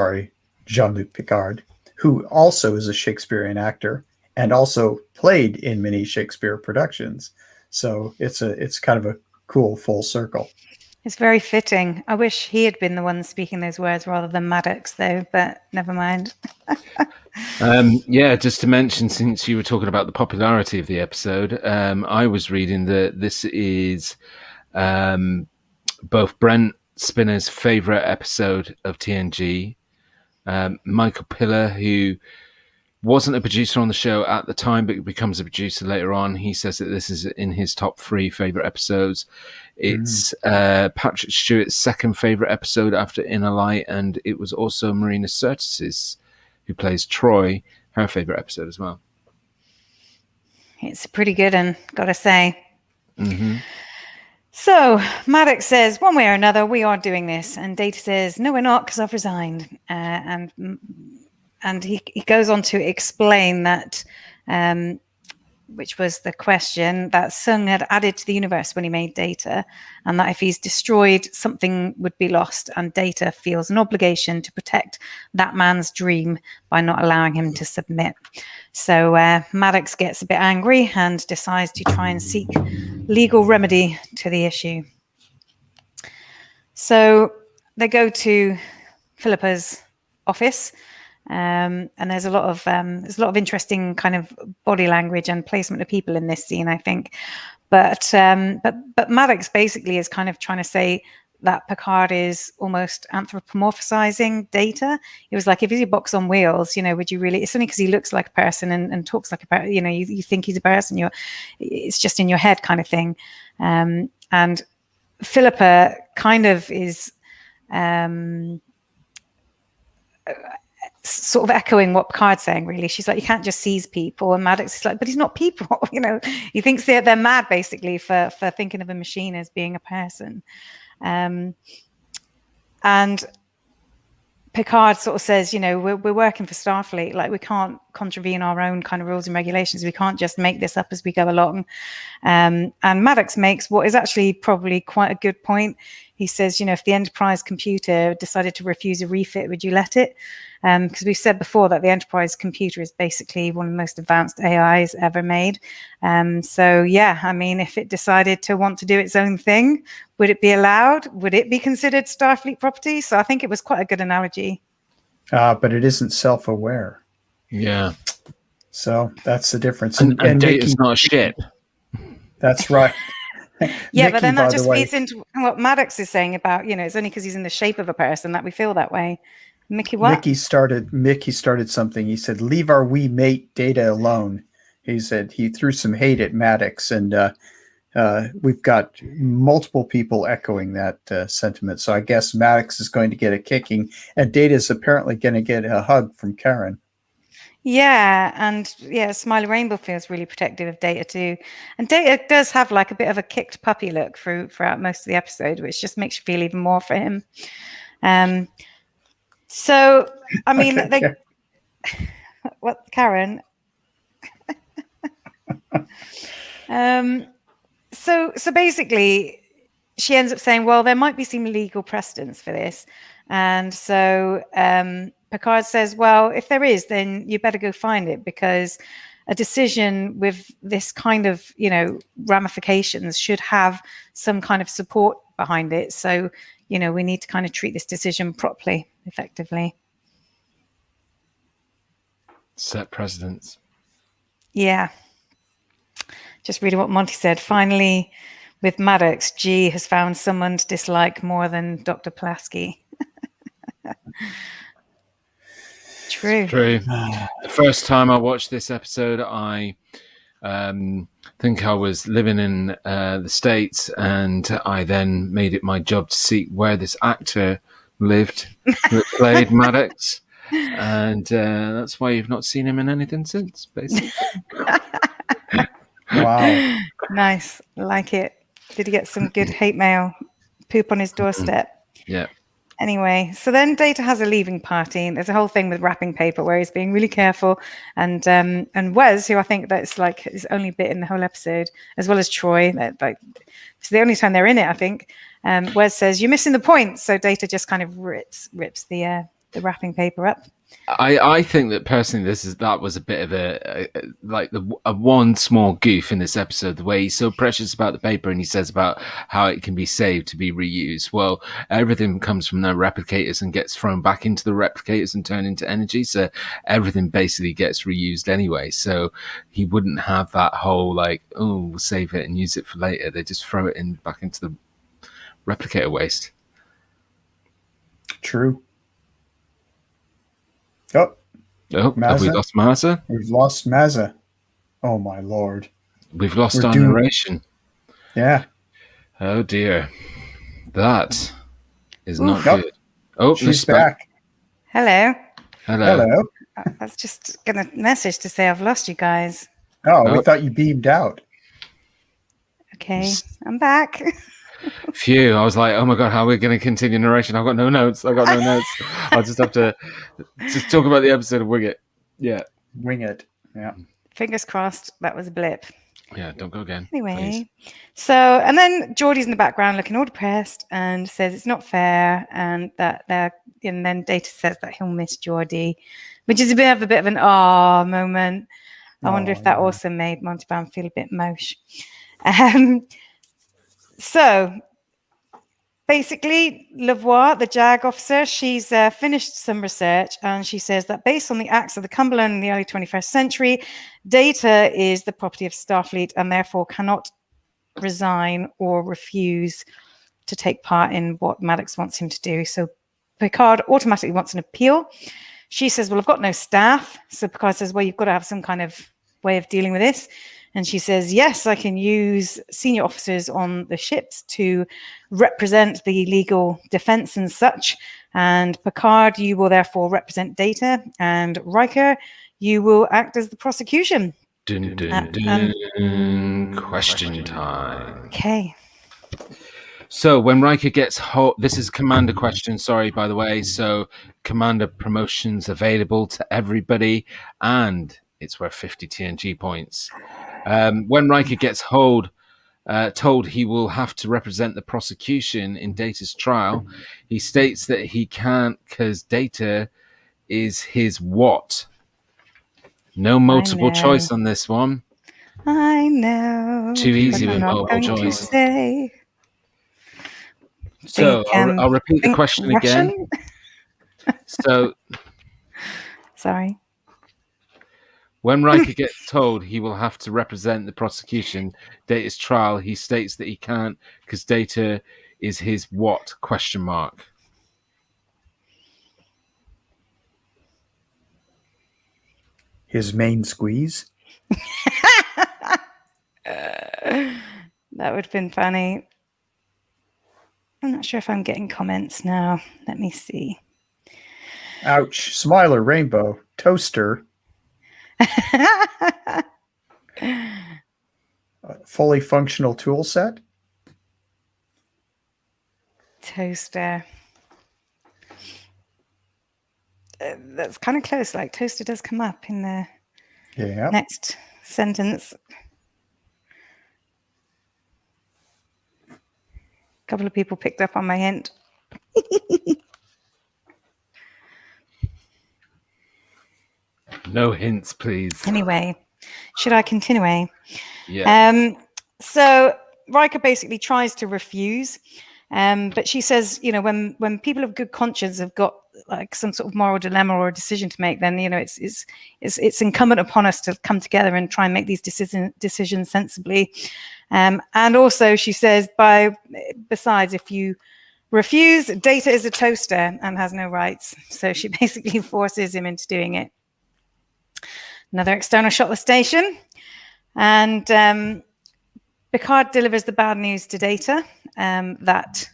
Jean-Luc Picard, who also is a Shakespearean actor and also played in many Shakespeare productions. So it's kind of a cool full circle. It's very fitting. I wish he had been the one speaking those words rather than Maddox, though, but never mind. Just to mention, since you were talking about the popularity of the episode, I was reading that this is both Brent Spinner's favorite episode of TNG. Michael Piller, who wasn't a producer on the show at the time, but becomes a producer later on, he says that this is in his top 3 favorite episodes. It's Patrick Stewart's second favorite episode after Inner Light, and it was also Marina Sirtis's, who plays Troy, her favorite episode as well. It's pretty good, and gotta say. Mm-hmm. So Maddox says, one way or another, we are doing this, and Data says, no, we're not, because I've resigned. And he goes on to explain that, which was the question, that Sung had added to the universe when he made Data, and that if he's destroyed, something would be lost, and Data feels an obligation to protect that man's dream by not allowing him to submit. So Maddox gets a bit angry and decides to try and seek legal remedy to the issue. So they go to Philippa's office. And there's a lot of interesting kind of body language and placement of people in this scene, I think. But Maddox basically is kind of trying to say that Picard is almost anthropomorphizing Data. It was like, if he's a box on wheels, would you really? It's only because he looks like a person and talks like a person. You think he's a person. It's just in your head, kind of thing. And Philippa kind of is sort of echoing what Picard's saying, really. She's like, you can't just seize people. And Maddox is like, but he's not people. He thinks they're mad, basically, for thinking of a machine as being a person. And Picard sort of says, we're working for Starfleet. Like, we can't contravene our own kind of rules and regulations. We can't just make this up as we go along. And Maddox makes what is actually probably quite a good point. He says, if the Enterprise computer decided to refuse a refit, would you let it? Because we've said before that the Enterprise computer is basically one of the most advanced AIs ever made. So, yeah, I mean, if it decided to want to do its own thing, would it be allowed? Would it be considered Starfleet property? So I think it was quite a good analogy. But it isn't self-aware. Yeah. So that's the difference. And Data's not a ship. That's right. Yeah, Mickey, but then that just the way, feeds into what Maddox is saying about, it's only because he's in the shape of a person that we feel that way. Mickey, what? Mickey started something. He said, "Leave our wee mate Data alone." He said he threw some hate at Maddox, and we've got multiple people echoing that sentiment. So I guess Maddox is going to get a kicking, and Data is apparently going to get a hug from Karen. Yeah, and Smiley Rainbow feels really protective of Data too, and Data does have like a bit of a kicked puppy look throughout most of the episode, which just makes you feel even more for him. So I mean, Okay, what, Karen? So basically, she ends up saying, well, there might be some legal precedents for this, and so Picard says, well, if there is, then you better go find it, because a decision with this kind of, ramifications should have some kind of support behind it. So, we need to kind of treat this decision properly, effectively. Set precedents. Yeah. Just reading what Monty said. Finally, with Maddox, G has found someone to dislike more than Dr. Pulaski. True. The first time I watched this episode, I think I was living in the States, and I then made it my job to seek where this actor lived that played Maddox, and that's why you've not seen him in anything since, basically. wow, Nice, like it. Did he get some good hate mail? Poop on his doorstep. Yeah. Anyway, so then Data has a leaving party, and there's a whole thing with wrapping paper where he's being really careful, and Wes, who I think that's like his only bit in the whole episode, as well as Troy, it's the only time they're in it, I think. Wes says, "You're missing the point," so Data just kind of rips the wrapping paper up. I think that personally, that was a bit of a one small goof in this episode. The way he's so precious about the paper, and he says about how it can be saved to be reused. Well, everything comes from the replicators and gets thrown back into the replicators and turned into energy. So everything basically gets reused anyway. So he wouldn't have that whole we'll save it and use it for later. They just throw it back into the replicator waste. true. Oh, Have we lost Maza? We've lost Maza. Oh my lord. We've lost our narration. Yeah. Oh dear. That is not good. Oh, she's back. Hello. Hello. I was just going to message to say I've lost you guys. Oh, we thought you beamed out. Okay, I'm back. Phew, I was like, oh my god, how are we going to continue narration? I've got no notes. I'll just have to just talk about the episode and wing it. Yeah. Wing it. Yeah. Fingers crossed that was a blip. Yeah, don't go again. Anyway, and then Geordie's in the background looking all depressed and says it's not fair, and then Data says that he'll miss Geordie, which is a bit of an moment. I wonder if that also made Monty Brown feel a bit mosh. So basically, Lavoie, the JAG officer, she's finished some research, and she says that based on the acts of the Cumberland in the early 21st century, Data is the property of Starfleet and therefore cannot resign or refuse to take part in what Maddox wants him to do. So Picard automatically wants an appeal. She says, well, I've got no staff. So Picard says, well, you've got to have some kind of way of dealing with this. And she says, yes, I can use senior officers on the ships to represent the legal defense and such. And Picard, you will therefore represent Data. And Riker, you will act as the prosecution. Dun, dun, dun. Question time. Okay. So when Riker gets hold, this is a commander question, sorry, by the way. So commander promotions available to everybody, and it's worth 50 TNG points. When Riker gets told he will have to represent the prosecution in Data's trial, he states that he can't because Data is his what? No multiple choice on this one. I know. Too easy with multiple choice. Say. So I'll repeat the question again. So, sorry. When Riker gets told he will have to represent the prosecution, Data's trial, he states that he can't because Data is his what? Question mark. His main squeeze. That would have been funny. I'm not sure if I'm getting comments now. Let me see. Ouch. Smiler, rainbow, toaster. Fully functional tool set. Toaster. That's kind of close. Like toaster does come up in the next sentence. A couple of people picked up on my hint. No hints, please. Anyway, should I continue? Yeah. So Riker basically tries to refuse, but she says, when people of good conscience have got like some sort of moral dilemma or a decision to make, then it's incumbent upon us to come together and try and make these decisions sensibly. And also, she says, besides, if you refuse, Data is a toaster and has no rights. So she basically forces him into doing it. Another external shot of the station. And Picard delivers the bad news to Data that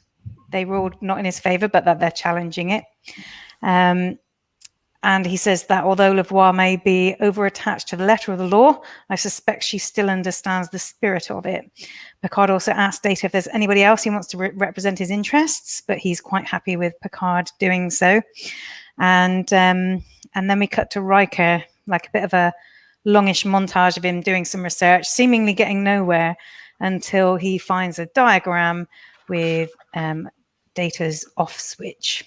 they ruled not in his favor, but that they're challenging it. And he says that although Lavoie may be over-attached to the letter of the law, I suspect she still understands the spirit of it. Picard also asks Data if there's anybody else he wants to represent his interests, but he's quite happy with Picard doing so. And then we cut to Riker, like a bit of a longish montage of him doing some research, seemingly getting nowhere until he finds a diagram with Data's off switch,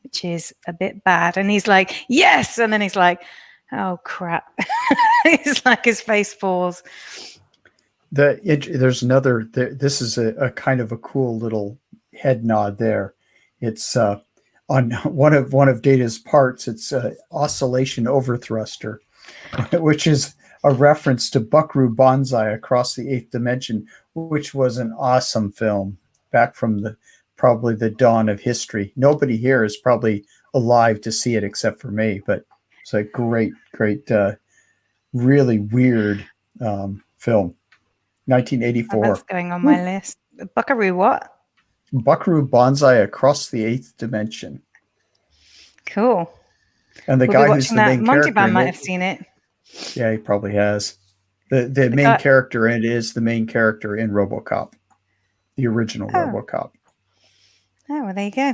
which is a bit bad. And he's like, yes! And then he's like, oh, crap. It's like his face falls. There's another, this is a kind of a cool little head nod there. It's on one of Data's parts, it's oscillation overthruster, which is a reference to Buckaroo Banzai Across the Eighth Dimension, which was an awesome film back from probably the dawn of history. Nobody here is probably alive to see it except for me, but it's a great, really weird film. 1984. That's going on my list. Buckaroo what? Buckaroo Banzai Across the Eighth Dimension. Cool. And the guy who's the main Monty character might have seen it. Yeah, he probably has. The main character in it is the main character in RoboCop, the original RoboCop. Oh, well, there you go.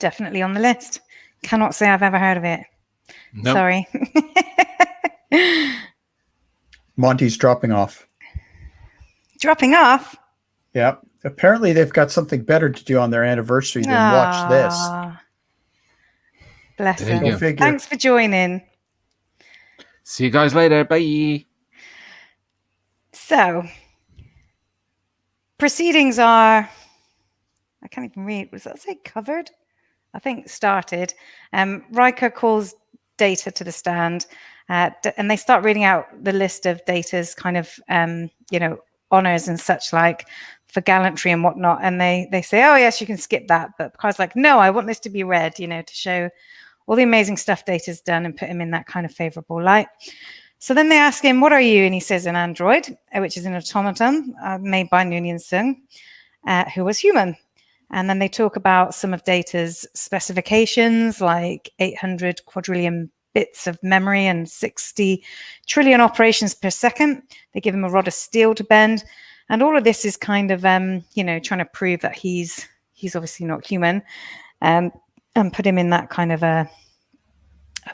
Definitely on the list. Cannot say I've ever heard of it. Nope. Sorry. Monty's dropping off. Dropping off? Yeah. Apparently they've got something better to do on their anniversary than watch this. Bless them. Thanks for joining. See you guys later. Bye. So, proceedings are, I can't even read. Was that say covered? I think started. Riker calls Data to the stand, and they start reading out the list of Data's kind of, honors and such like for gallantry and whatnot. And they say, oh, yes, you can skip that. But Picard's like, no, I want this to be read, to show all the amazing stuff Data's done and put him in that kind of favorable light. So then they ask him, what are you? And he says, an android, which is an automaton made by Noonien Sung, who was human. And then they talk about some of Data's specifications, like 800 quadrillion bits of memory and 60 trillion operations per second. They give him a rod of steel to bend. And all of this is kind of, trying to prove that he's obviously not human, and put him in that kind of a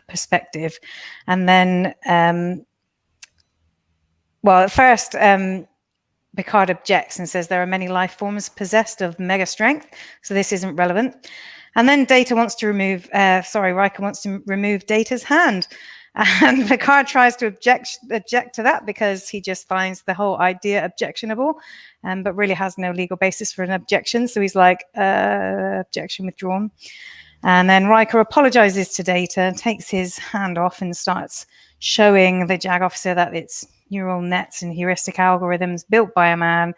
perspective. And then, at first, Picard objects and says there are many life forms possessed of mega strength, so this isn't relevant. And then Riker wants to remove Data's hand. And Picard tries to object to that because he just finds the whole idea objectionable, but really has no legal basis for an objection. So he's like, objection withdrawn. And then Riker apologizes to Data, takes his hand off and starts showing the JAG officer that it's neural nets and heuristic algorithms built by a man.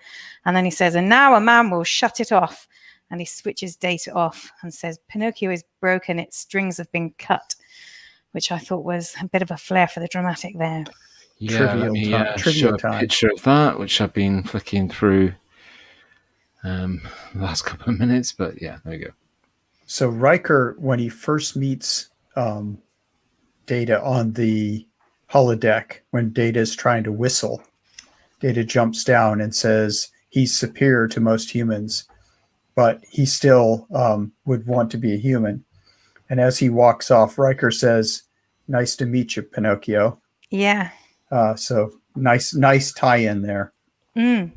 And then he says, and now a man will shut it off. And he switches Data off and says, Pinocchio is broken, its strings have been cut, which I thought was a bit of a flair for the dramatic there. Yeah, let me show a picture of that, which I've been flicking through the last couple of minutes. But yeah, there we go. So Riker, when he first meets Data on the holodeck, when Data is trying to whistle, Data jumps down and says he's superior to most humans, but he still would want to be a human. And as he walks off, Riker says, "Nice to meet you, Pinocchio." Yeah. So nice tie-in there. I'd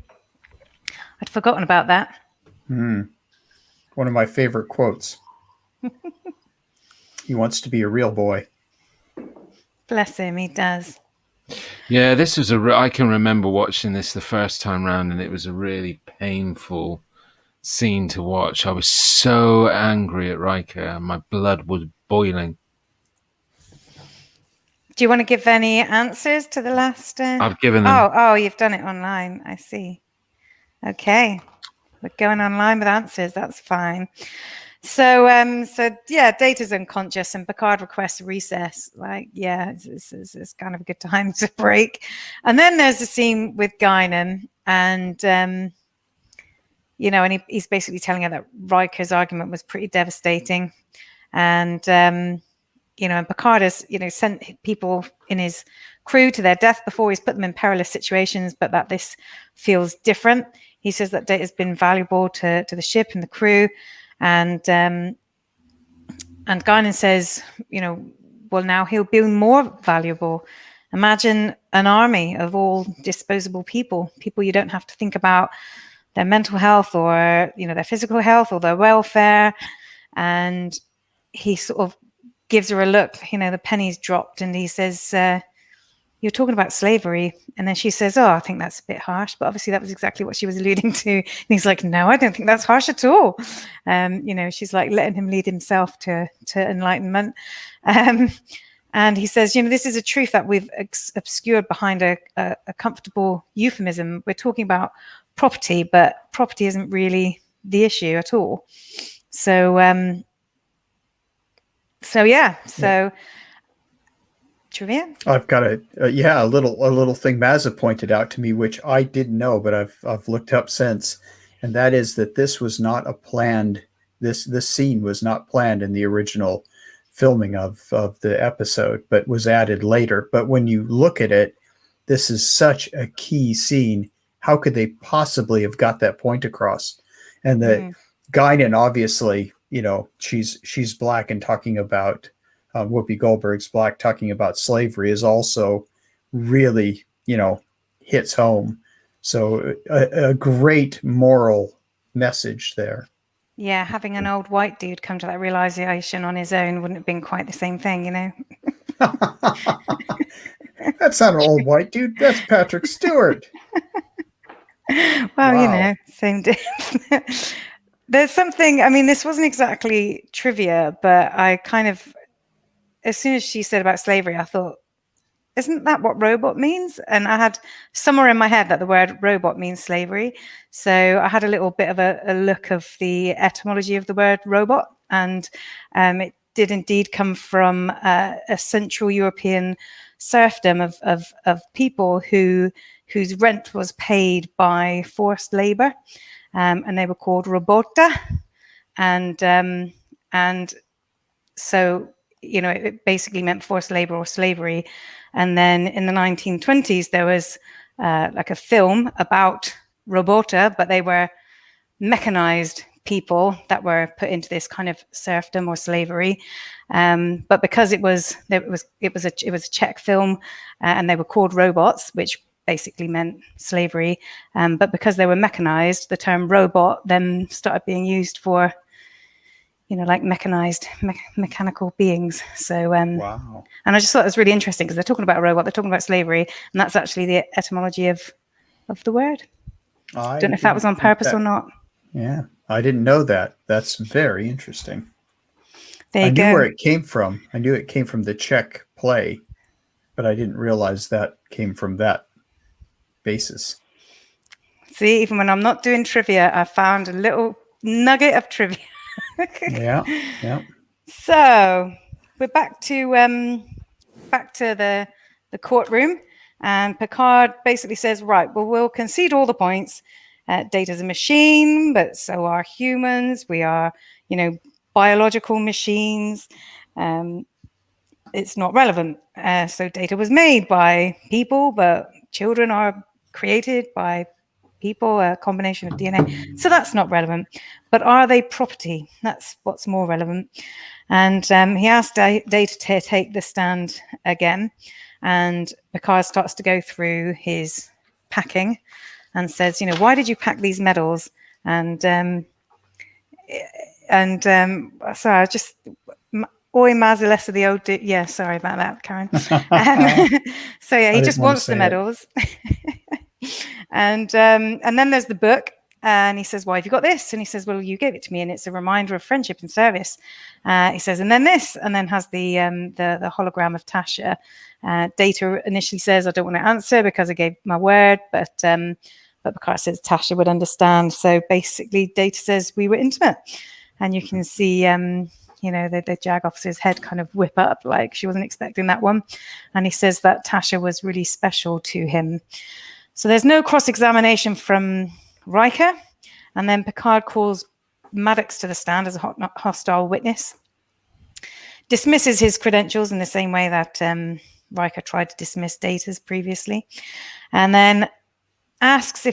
forgotten about that. One of my favorite quotes. He wants to be a real boy. Bless him, he does. Yeah, this was I can remember watching this the first time round, and it was a really painful scene to watch. I was so angry at Riker. My blood was boiling. Do you want to give any answers to the last? I've given them. Oh, you've done it online. I see. Okay, we're going online with answers. That's fine. So Data's unconscious, and Picard requests a recess. Like, yeah, it's kind of a good time to break. And then there's a scene with Guinan, and and he's basically telling her that Riker's argument was pretty devastating, and and Picard has sent people in his crew to their death before. He's put them in perilous situations, but that this feels different. He says that Data's been valuable to the ship and the crew. And Guinan says, well, now he'll be more valuable. Imagine an army of all disposable people you don't have to think about their mental health or, their physical health or their welfare. And he sort of gives her a look, the penny's dropped, and he says, you're talking about slavery. And then she says, oh, I think that's a bit harsh. But obviously that was exactly what she was alluding to. And he's like, no, I don't think that's harsh at all. She's like letting him lead himself to enlightenment. And he says, this is a truth that we've obscured behind a comfortable euphemism. We're talking about property, but property isn't really the issue at all. So, trivia? I've got a little thing Mazza pointed out to me, which I didn't know, but I've looked up since, and that is that this was not a planned. This scene was not planned in the original filming of the episode, but was added later. But when you look at it, this is such a key scene. How could they possibly have got that point across? And the Guinan, obviously, she's black and talking about. Whoopi Goldberg's black, talking about slavery, is also really, hits home. So a great moral message there. Yeah, having an old white dude come to that realization on his own wouldn't have been quite the same thing, That's not an old white dude. That's Patrick Stewart. Well, wow. Same difference. There's something, this wasn't exactly trivia, but I kind of, as soon as she said about slavery, I thought, isn't that what robot means? And I had somewhere in my head that the word robot means slavery. So I had a little bit of a look of the etymology of the word robot. And it did indeed come from a Central European serfdom of people whose rent was paid by forced labor, and they were called robota, and so it basically meant forced labor or slavery. And then in the 1920s there was like a film about robota, but they were mechanized people that were put into this kind of serfdom or slavery. But because it was a Czech film, and they were called robots, which basically meant slavery. But because they were mechanized, the term robot then started being used for, like mechanized, mechanical beings. So, Wow. And I just thought it was really interesting because they're talking about a robot, they're talking about slavery, and that's actually the etymology of the word. I don't know if that was on purpose or not. Yeah, I didn't know that. That's very interesting. There you I knew go. where it came from. I knew it came from the Czech play, but I didn't realize that came from that basis. See, even when I'm not doing trivia, I found a little nugget of trivia. Yeah. So we're back to the courtroom, and Picard basically says, right, well, we'll concede all the points. Data's a machine, but so are humans. We are, biological machines. It's not relevant. So Data was made by people, but children are created by people, a combination of DNA. So that's not relevant. But are they property? That's what's more relevant. And he asked Data to take the stand again. And Picard starts to go through his packing and says, why did you pack these medals? And sorry, I just... Oi, Mazalessa, the old... Yeah, sorry about that, Karen. So yeah, he just wants the medals. And then there's the book, and he says, why have you got this? And he says, well, you gave it to me, and it's a reminder of friendship and service. He says, and then this, and then has the hologram of Tasha. Data initially says, I don't want to answer because I gave my word, but Picard says Tasha would understand. So basically, Data says we were intimate, and you can see the JAG officer's head kind of whip up, like she wasn't expecting that one. And he says that Tasha was really special to him. So there's no cross-examination from Riker. And then Picard calls Maddox to the stand as a hostile witness. Dismisses his credentials in the same way that Riker tried to dismiss Data's previously. And then asks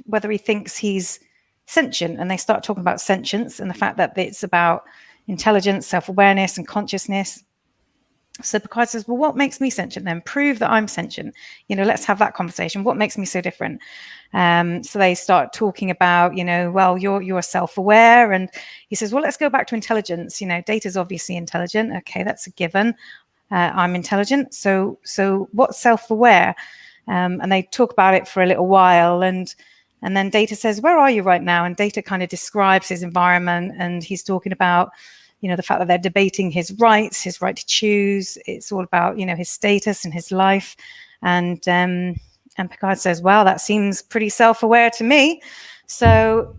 whether he thinks he's sentient. And they start talking about sentience and the fact that it's about intelligence, self-awareness, and consciousness. So Picard says, well, what makes me sentient then? Prove that I'm sentient. Let's have that conversation. What makes me so different? So they start talking about, well, you're self-aware. And he says, well, let's go back to intelligence. Data's obviously intelligent. Okay, that's a given. I'm intelligent. So what's self-aware? And they talk about it for a little while. And then Data says, where are you right now? And Data kind of describes his environment. And he's talking about, the fact that they're debating his rights, his right to choose. It's all about, his status and his life. And Picard says, well, that seems pretty self-aware to me. So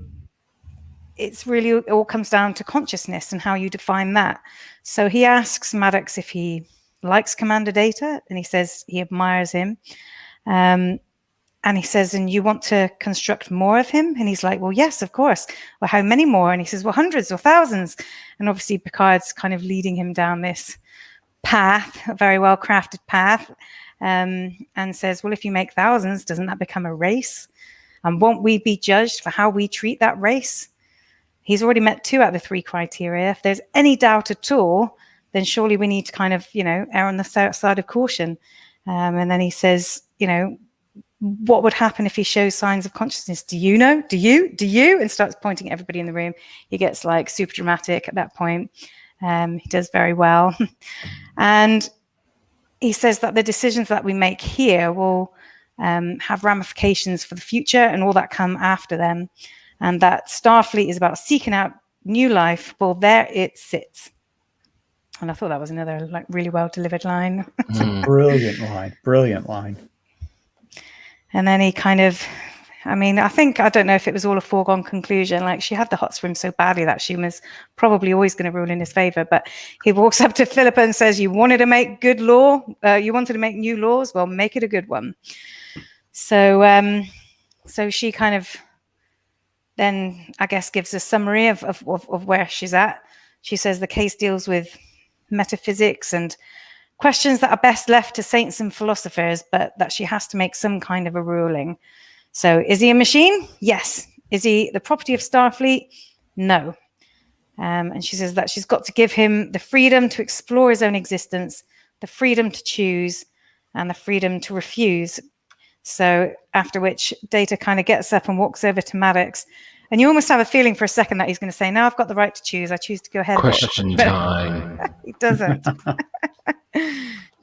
it's really, it all comes down to consciousness and how you define that. So he asks Maddox if he likes Commander Data, and he says he admires him. And he says, and you want to construct more of him? And he's like, well, yes, of course. Well, how many more? And he says, well, hundreds or thousands. And obviously Picard's kind of leading him down this path, a very well-crafted path, and says, well, if you make thousands, doesn't that become a race? And won't we be judged for how we treat that race? He's already met 2 out of the 3 criteria. If there's any doubt at all, then surely we need to kind of, err on the side of caution. And then he says, what would happen if he shows signs of consciousness? Do you know? Do you? And starts pointing at everybody in the room. He gets like super dramatic at that point. He does very well. And he says that the decisions that we make here will have ramifications for the future and all that come after them. And that Starfleet is about seeking out new life. Well, there it sits. And I thought that was another like really well delivered line. It's a brilliant line. Brilliant line. And then he kind of I mean, I don't know if it was all a foregone conclusion. Like, she had the hots for him so badly that she was probably always going to rule in his favor. But he walks up to Philippa and says, "You wanted to make good law. You wanted to make new laws. Well, make it a good one." So, so she kind of then, I guess, gives a summary of where she's at. She says the case deals with metaphysics and questions that are best left to saints and philosophers, but that she has to make some kind of a ruling. So, is he a machine? Yes. Is he the property of Starfleet? No. And she says that she's got to give him the freedom to explore his own existence, the freedom to choose, and the freedom to refuse. So, after which Data kind of gets up and walks over to Maddox. And you almost have a feeling for a second that he's going to say, "No, I've got the right to choose. I choose to go ahead." Question time. He doesn't.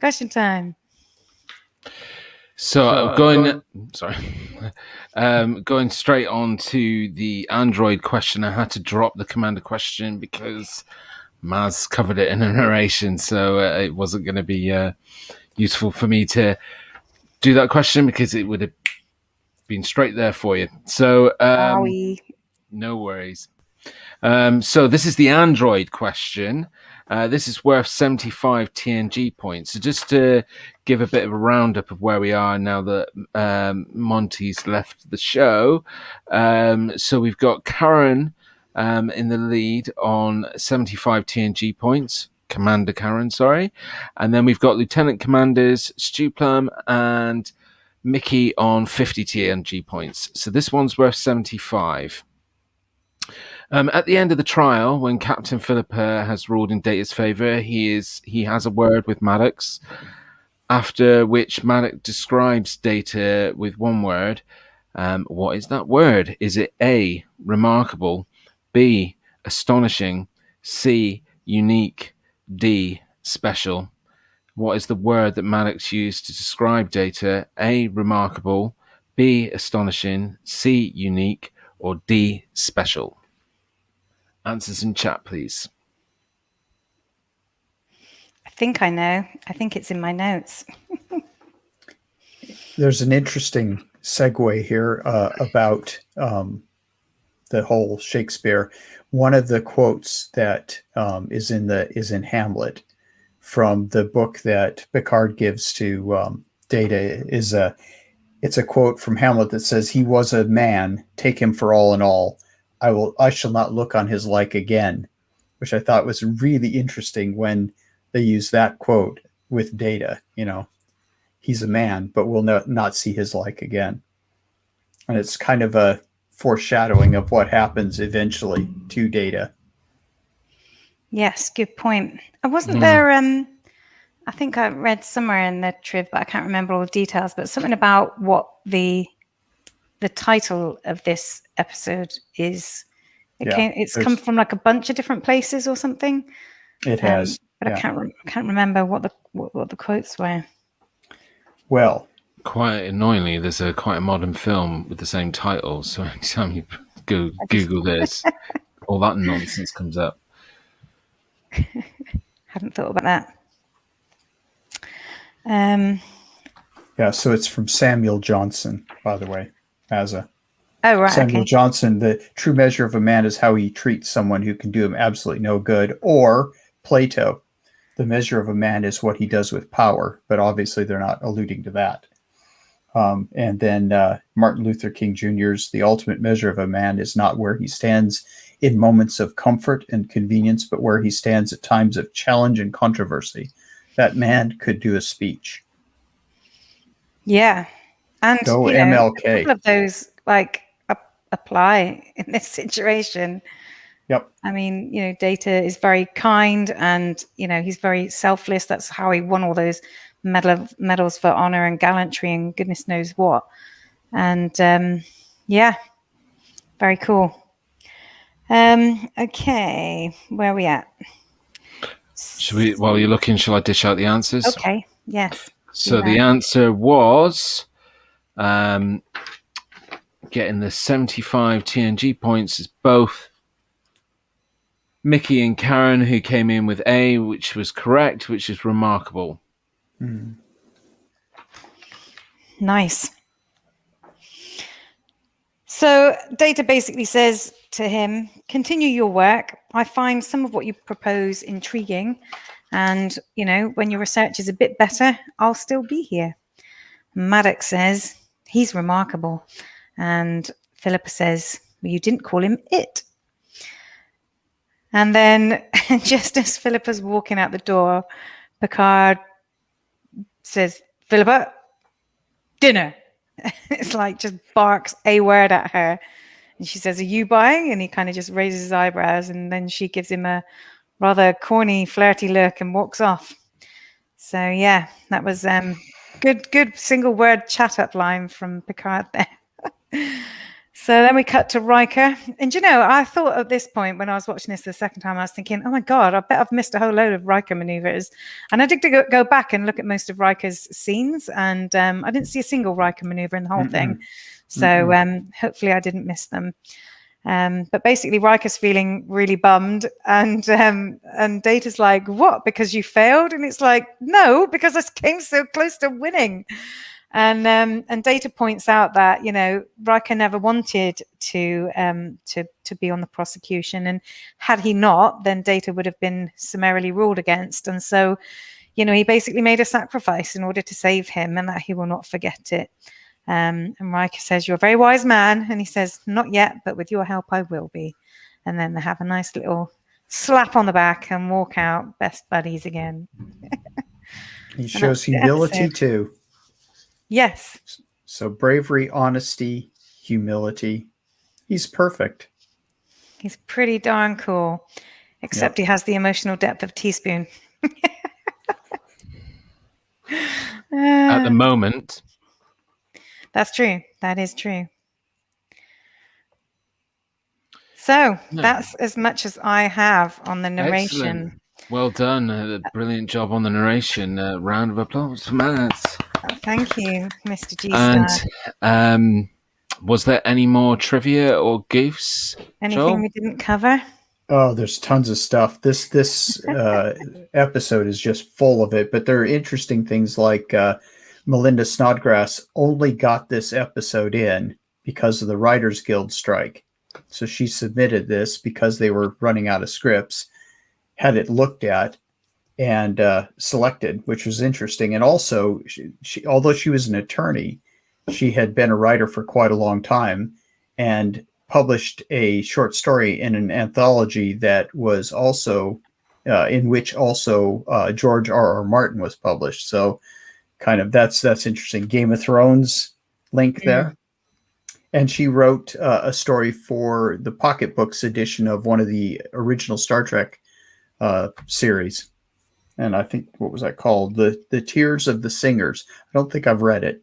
Question time. So going straight on to the Android question. I had to drop the Commander question because Maz covered it in a narration, so it wasn't going to be useful for me to do that question because it would have been straight there for you. So no worries. So this is the Android question. This is worth 75 TNG points. So just to give a bit of a roundup of where we are now that Monty's left the show. So we've got Karen in the lead on 75 TNG points. Commander Karen, sorry. And then we've got Lieutenant Commanders Stu Plum and Mickey on 50 TNG points. So this one's worth 75. At the end of the trial, when Captain Philippa has ruled in Data's favour, he has a word with Maddox, after which Maddox describes Data with one word. What is that word? Is it A, remarkable, B, astonishing, C, unique, D, special? What is the word that Maddox used to describe Data? A, remarkable, B, astonishing, C, unique, or D, special? Answers in chat, please. I think I know. I think it's in my notes. There's an interesting segue here about the whole Shakespeare. One of the quotes that is in Hamlet from the book that Picard gives to Data it's a quote from Hamlet that says, "He was a man, take him for all in all. I shall not look on his like again," which I thought was really interesting when they use that quote with Data. You know, he's a man, but we'll not see his like again. And it's kind of a foreshadowing of what happens eventually to Data. Yes, good point. Wasn't there I think I read somewhere in the Triv, but I can't remember all the details, but something about what the title of this episode is. It's come from like a bunch of different places or something. It has, but I can't remember what the quotes were. Well, quite annoyingly, there's quite a modern film with the same title. So anytime you Google this, all that nonsense comes up. Hadn't thought about that. So it's from Samuel Johnson, by the way, right, Samuel Johnson. The true measure of a man is how he treats someone who can do him absolutely no good. Or Plato, the measure of a man is what he does with power, but obviously they're not alluding to that. And then Martin Luther King Jr.'s the ultimate measure of a man is not where he stands in moments of comfort and convenience, but where he stands at times of challenge and controversy. That man could do a speech. Yeah. And go MLK. A couple of those apply in this situation. Yep. I mean, Data is very kind and, he's very selfless. That's how he won all those medals for honor and gallantry and goodness knows what. And very cool. Okay, where are we at? While you're looking, shall I dish out the answers? Okay, yes. So the answer was getting the 75 TNG points is both Mickey and Karen, who came in with A, which was correct, which is remarkable. Nice. So Data basically says to him, continue your work. I find some of what you propose intriguing. And, when your research is a bit better, I'll still be here. Maddox says, he's remarkable. And Philippa says, well, you didn't call him it. And then just as Philippa's walking out the door, Picard says, Philippa, dinner. It's like just barks a word at her. And she says, are you buying? And he kind of just raises his eyebrows. And then she gives him a rather corny, flirty look and walks off. So, yeah, that was good single word chat up line from Picard there. So then we cut to Riker. And, I thought at this point when I was watching this the second time, I was thinking, oh, my God, I bet I've missed a whole load of Riker maneuvers. And I did go back and look at most of Riker's scenes. And I didn't see a single Riker maneuver in the whole thing. So hopefully I didn't miss them. But basically, Riker's feeling really bummed. And Data's like, what? Because you failed? And it's like, no, because I came so close to winning. And Data points out that Riker never wanted to be on the prosecution, and had he not, then Data would have been summarily ruled against. And so, he basically made a sacrifice in order to save him, and that he will not forget it. And Riker says, "You're a very wise man," and he says, "Not yet, but with your help, I will be." And then they have a nice little slap on the back and walk out, best buddies again. He shows humility too. Yes. So bravery, honesty, humility. He's perfect. He's pretty darn cool, except he has the emotional depth of Teaspoon. At the moment. That's true. That is true. So that's as much as I have on the narration. Excellent. Well done. A brilliant job on the narration. Round of applause for Matt. Thank you, Mr. G-Star. And was there any more trivia or goofs? Anything Joel? we didn't cover? Oh, there's tons of stuff. This episode is just full of it. But there are interesting things like Melinda Snodgrass only got this episode in because of the Writers Guild strike. So she submitted this because they were running out of scripts, had it looked at, and selected, which was interesting. And also, she, although she was an attorney, she had been a writer for quite a long time and published a short story in an anthology that was also in which also George R.R. Martin was published. So kind of that's interesting. Game of Thrones link there. And she wrote a story for the pocketbooks edition of one of the original Star Trek series. And I think, what was that called? The Tears of the Singers. I don't think I've read it.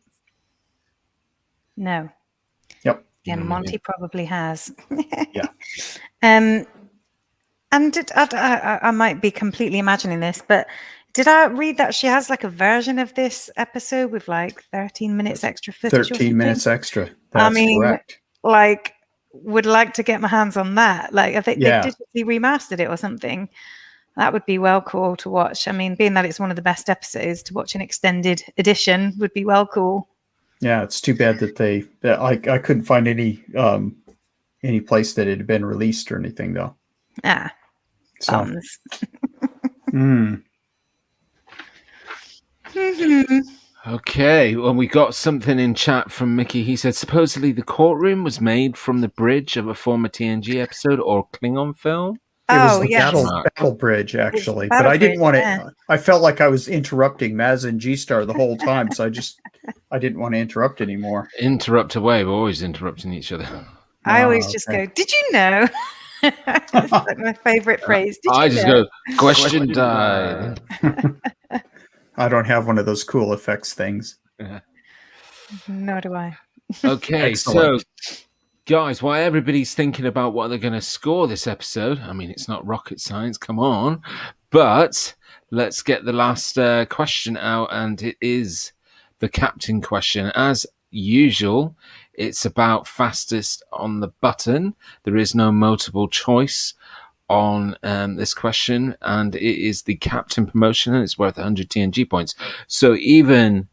No. Yep. Yeah, Monty probably has. Yeah. And I might be completely imagining this, but did I read that she has like a version of this episode with like 13 minutes extra footage? 13 minutes extra. That's correct. Like, would like to get my hands on that. Like, I think they digitally remastered it or something. That would be well cool to watch. I mean, being that it's one of the best episodes, to watch an extended edition would be well cool. Yeah, it's too bad that I couldn't find any place that it had been released or anything though. Bums. Okay, well, we got something in chat from Mickey. He said, supposedly the courtroom was made from the bridge of a former TNG episode or Klingon film. It was the battle bridge, actually. But I didn't want to. I felt like I was interrupting Maz and G-Star the whole time, so I didn't want to interrupt anymore. Interrupt away. We're always interrupting each other. I always just go, did you know? That's like my favorite phrase. I just go, question time. I don't have one of those cool effects things. Nor do I. Okay, so guys, while everybody's thinking about what they're going to score this episode, I mean, it's not rocket science, come on, but let's get the last question out, and it is the captain question. As usual, it's about fastest on the button. There is no multiple choice on this question, and it is the captain promotion, and it's worth 100 TNG points. So even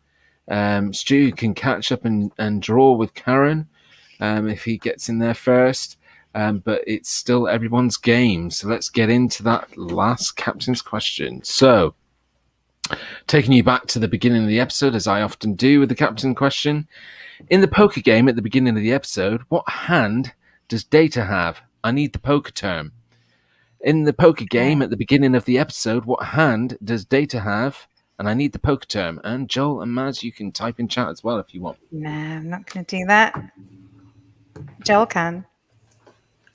Stu can catch up and draw with Karen. if he gets in there first. But it's still everyone's game. So let's get into that last captain's question. So, taking you back to the beginning of the episode, as I often do with the captain question. In the poker game at the beginning of the episode, what hand does Data have? I need the poker term. In the poker game at the beginning of the episode, what hand does Data have? And I need the poker term. And Joel and Maz, you can type in chat as well if you want. No, I'm not going to do that. Joel can.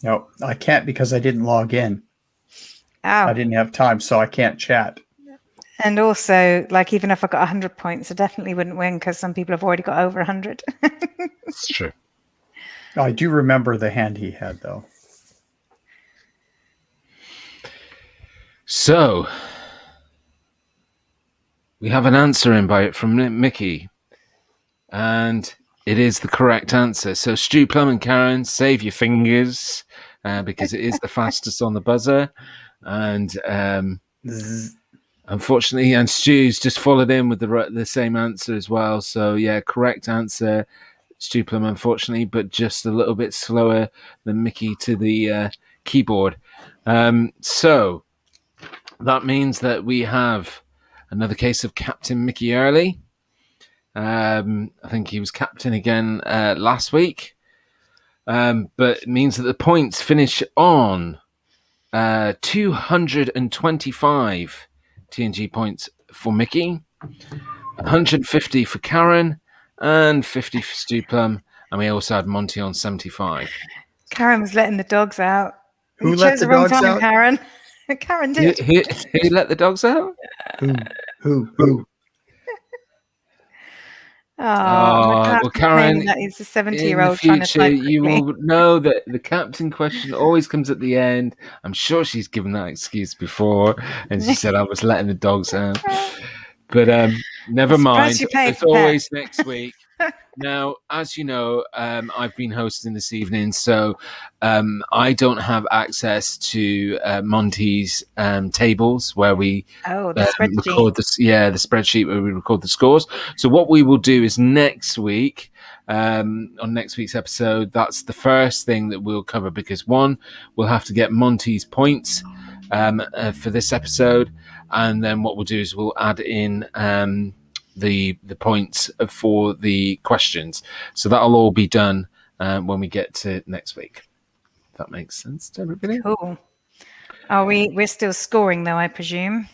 No, I can't because I didn't log in. Oh. I didn't have time, so I can't chat. And also, like, even if I got 100 points, I definitely wouldn't win because some people have already got over 100. It's true. I do remember the hand he had, though. So, we have an answer in from Mickey. And it is the correct answer. So, Stu, Plum, and Karen, save your fingers because it is the fastest on the buzzer. And unfortunately, and Stu's just followed in with the same answer as well. So, yeah, correct answer, Stu, Plum, unfortunately, but just a little bit slower than Mickey to the keyboard. So, that means that we have another case of Captain Mickey Early. I think he was captain again last week. But it means that the points finish on 225 TNG points for Mickey, 150 for Karen, and 50 for Stu Plum. And we also had Monty on 75. Karen was letting the dogs out. Who You let chose the wrong dogs time, out? Karen. Karen did. Who let the dogs out? Who? Well, Karen, that is a in the 70-year-old trying to future, type you quickly. will know that the captain question always comes at the end. I'm sure she's given that excuse before, and she said I was letting the dogs out. But never mind. You pay It's for always pets. next week. Now, as you know, I've been hosting this evening, so I don't have access to Monty's tables where we Oh, the spreadsheet. record the spreadsheet where we record the scores. So what we will do is next week, on next week's episode, that's the first thing that we'll cover because one, we'll have to get Monty's points for this episode, and then what we'll do is we'll add in the points for the questions. So that'll all be done when we get to next week. If that makes sense to everybody. Cool. We're still scoring though, I presume.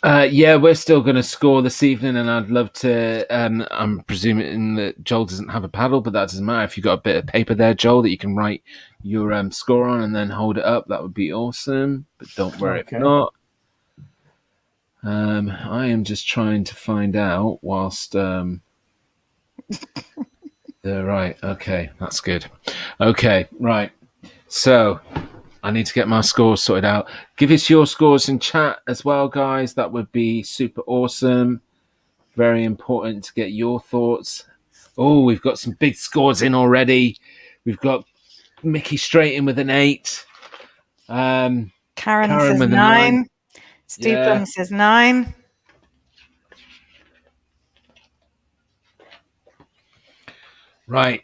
Yeah, we're still going to score this evening, and I'd love to. I'm presuming that Joel doesn't have a paddle, but that doesn't matter. If you've got a bit of paper there, Joel, that you can write your score on and then hold it up, that would be awesome. But don't worry if not. I am just trying to find out whilst. Right. Okay, that's good. Okay, right. So I need to get my scores sorted out. Give us your scores in chat as well, guys. That would be super awesome. Very important to get your thoughts. Oh, we've got some big scores in already. We've got Mickey straight in with an 8. Karen Karen says with a 9. Stu Plum says 9. Right.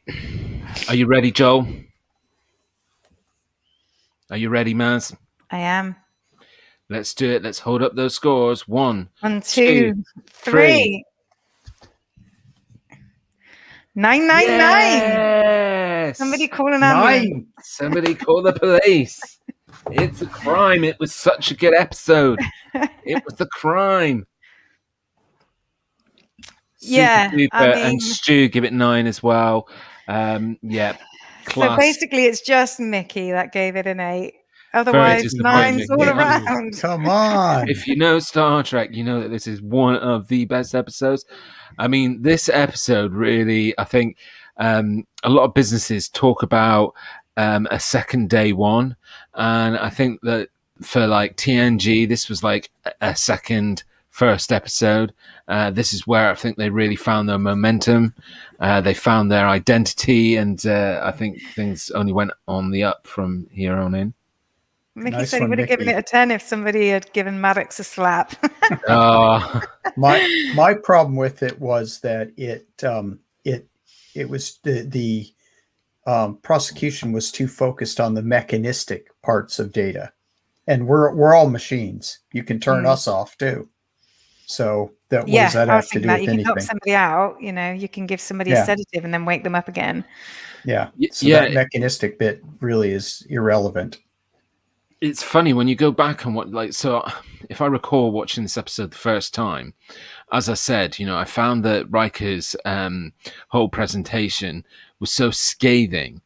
Are you ready, Joel? Are you ready, Maz? I am. Let's do it. Let's hold up those scores. 1, 1, 2, 3. 999. Yes! Somebody call an ambulance. Somebody call the police. It's a crime. It was such a good episode. It was the crime. Yeah, super duper. I mean, and Stu give it 9 as well. Yeah, class. So basically, it's just Mickey that gave it an 8. Very Otherwise, disappointing. 9's all around. Come on. If you know Star Trek, you know that this is one of the best episodes. I mean, this episode really, I think a lot of businesses talk about a second day one. And I think that for like TNG, this was like a second first episode. This is where I think they really found their momentum. They found their identity. And I think things only went on the up from here on in. Mickey said he would have given it a 10 if somebody had given Maddox a slap. My problem with it was that it was the prosecution was too focused on the mechanistic parts of Data, and we're all machines. You can turn us off too. So what does that I was have to thinking do that with you can knock anything? somebody out. You can give somebody a Yeah. sedative and then wake them up again. Yeah. So Yeah. that mechanistic bit really is irrelevant. It's funny when you go back and if I recall watching this episode the first time, as I said, I found that Riker's whole presentation was so scathing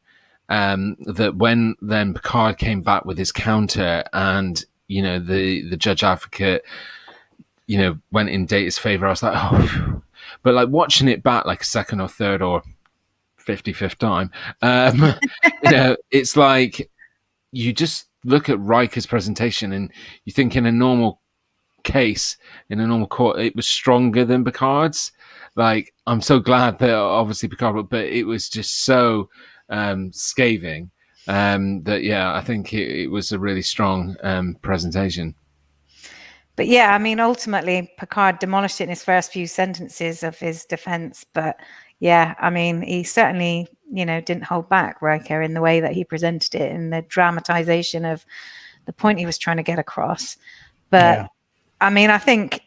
that when then Picard came back with his counter and the judge advocate went in Data's favor, I was like, oh. But like watching it back like a second or third or 55th time, it's like you just look at Riker's presentation and you think in a normal case, in a normal court, it was stronger than Picard's. Like, I'm so glad that obviously Picard, but it was just so scathing that, yeah, I think it was a really strong presentation. But yeah, I mean, ultimately, Picard demolished it in his first few sentences of his defense. But yeah, I mean, he certainly, didn't hold back Riker in the way that he presented it in the dramatization of the point he was trying to get across. But I mean, I think,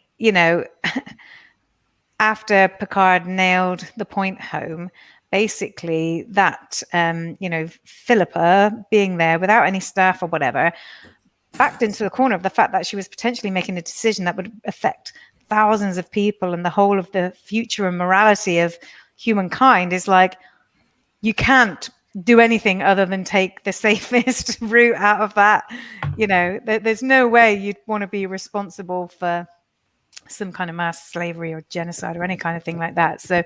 after Picard nailed the point home, basically that, Philippa being there without any staff or whatever, backed into the corner of the fact that she was potentially making a decision that would affect thousands of people and the whole of the future and morality of humankind, is like, you can't do anything other than take the safest route out of that. There's no way you'd want to be responsible for some kind of mass slavery or genocide or any kind of thing like that. So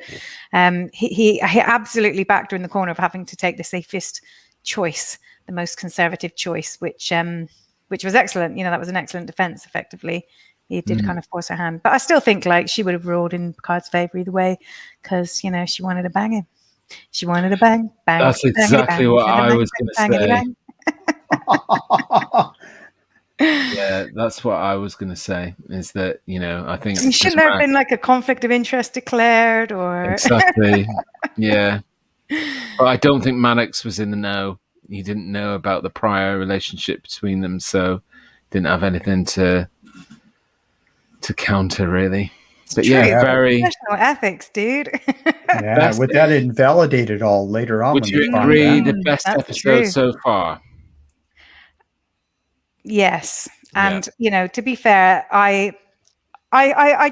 he absolutely backed her in the corner of having to take the safest choice, the most conservative choice, which was excellent. That was an excellent defense, effectively. He did kind of force her hand. But I still think like she would have ruled in Picard's favor either way, because, she wanted to bang him. She wanted to bang. That's exactly what I was going to say. Yeah, that's what I was going to say, is that, I think... Shouldn't there have been like a conflict of interest declared or... Exactly, yeah. But I don't think Maddox was in the know. He didn't know about the prior relationship between them, so didn't have anything to counter, really. But yeah, very professional ethics, dude. Yeah, would that invalidate it all later on? Would you agree the best episode so far? Yes, and to be fair, I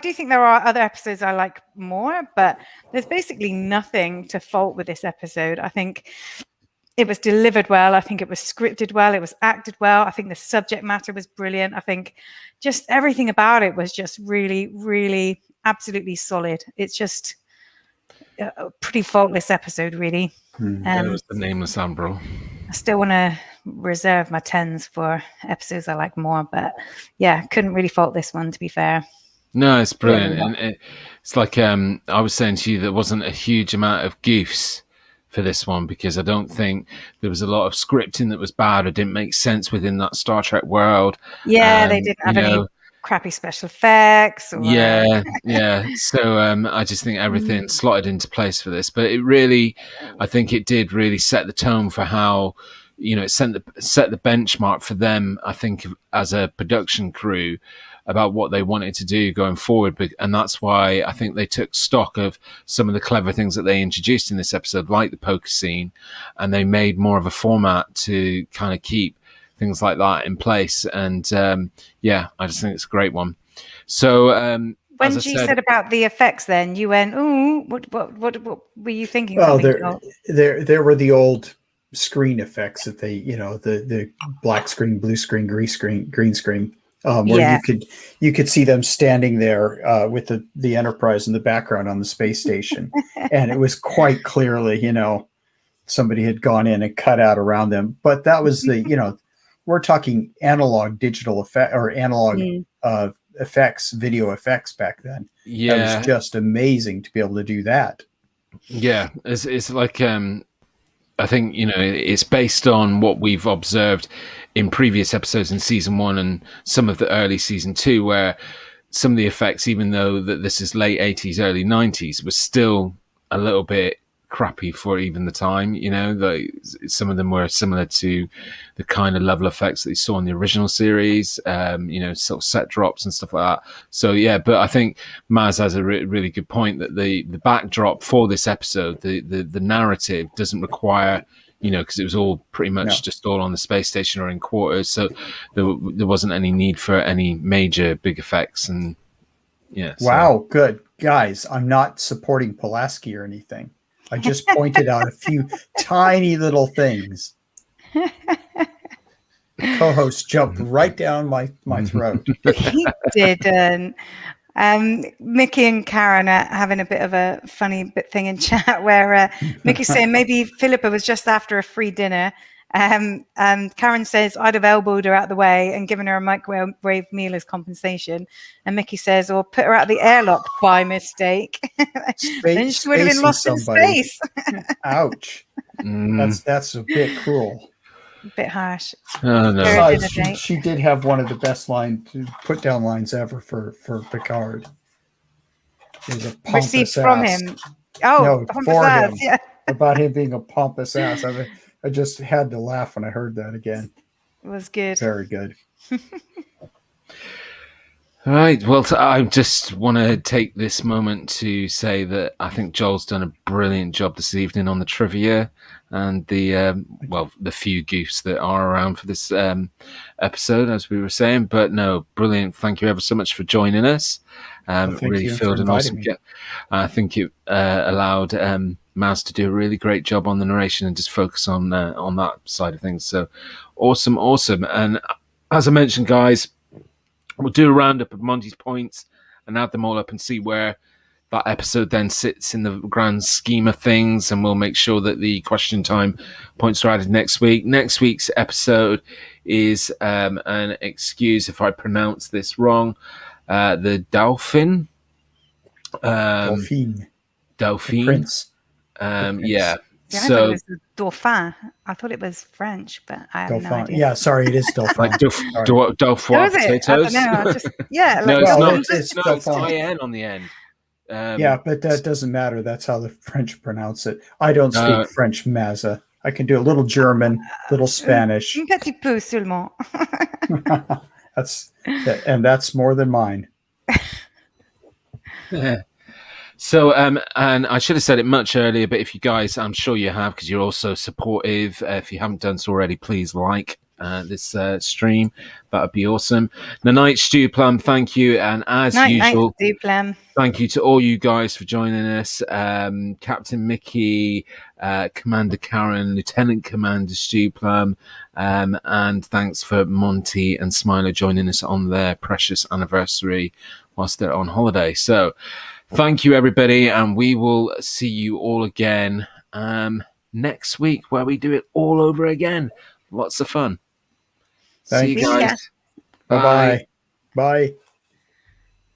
do think there are other episodes I like more, but there's basically nothing to fault with this episode. I think it was delivered well. I think it was scripted well. It was acted well. I think the subject matter was brilliant. I think just everything about it was just really, really absolutely solid. It's just a pretty faultless episode, really. It was the Nameless Umbral. I still want to reserve my 10s for episodes I like more, but yeah, couldn't really fault this one, to be fair. No, it's brilliant. And it's like I was saying to you, there wasn't a huge amount of goofs for this one, because I don't think there was a lot of scripting that was bad or didn't make sense within that Star Trek world. Yeah, they didn't have any crappy special effects. Or... Yeah. So I just think everything slotted into place for this. But it really, I think it did really set the tone for how, it set the benchmark for them, I think, as a production crew, about what they wanted to do going forward. And that's why I think they took stock of some of the clever things that they introduced in this episode, like the poker scene, and they made more of a format to kind of keep things like that in place. And I just think it's a great one. So when G said about the effects, then you went, "Ooh, what were you thinking?" Well, there were the old screen effects that they, the black screen, blue screen, green screen. Where you could see them standing there with the Enterprise in the background on the space station, and it was quite clearly, somebody had gone in and cut out around them. But that was we're talking analog digital effect or analog effects, video effects back then. Yeah, it was just amazing to be able to do that. Yeah, it's like I think it's based on what we've observed in previous episodes in season 1 and some of the early season 2, where some of the effects, even though that this is late 80s, early 90s, was still a little bit crappy for even the time. You know, some of them were similar to the kind of level effects that you saw in the original series. You know, sort of set drops and stuff like that. So yeah, but I think Maz has a really good point that the backdrop for this episode, the narrative doesn't require, you know, because it was all pretty much just all on the space station or in quarters, so there wasn't any need for any major big effects. And yeah, wow, good guys. I'm not supporting Pulaski or anything. I just pointed out a few tiny little things. The co-host jumped right down my throat. He didn't. Mickey and Karen are having a bit of a funny thing in chat where Mickey's saying maybe Philippa was just after a free dinner. And Karen says, I'd have elbowed her out of the way and given her a microwave meal as compensation. And Mickey says, or put her out of the airlock by mistake. Then she would have been lost in space. Ouch. That's a bit cruel. A bit harsh. Oh, no. Besides, she did have one of the best put down lines ever for Picard. It was a pompous received ass. From him. Oh, no, pompous for ass, him. Yeah. About him being a pompous ass. I just had to laugh when I heard that again. It was good. Very good. All right. Well, I just want to take this moment to say that I think Joel's done a brilliant job this evening on the trivia and the few goofs that are around for this episode, as we were saying. But no, brilliant. Thank you ever so much for joining us. Really filled an awesome get. I think it allowed Maz to do a really great job on the narration and just focus on that side of things. So awesome. And as I mentioned, guys, we'll do a roundup of Monty's points and add them all up and see where that episode then sits in the grand scheme of things. And we'll make sure that the question time points are added next week. Next week's episode is an excuse if I pronounce this wrong. The Dolphin. Delphine. Prince. Yeah. See, I thought it was the Dauphin. I thought it was French, but I have Dauphin. no idea. Yeah, sorry, it is Dauphin. Like Dauphin potatoes? No, it's IN on the end. Yeah, but that doesn't matter. That's how the French pronounce it. I don't speak French, Mazza. I can do a little German, little Spanish. Un petit peu seulement. That's more than mine. Yeah. So, and I should have said it much earlier, but if you guys, I'm sure you have, because you're also supportive. If you haven't done so already, please like this stream. That would be awesome. The Night Stew Plum, thank you. And as usual, Stew Plum. Thank you to all you guys for joining us. Captain Mickey, Commander Karen, Lieutenant Commander Stew Plum, and thanks for Monty and Smiler joining us on their precious anniversary whilst they're on holiday. So, thank you, everybody, and we will see you all again next week where we do it all over again. Lots of fun. Thank See you guys. Bye-bye. Bye.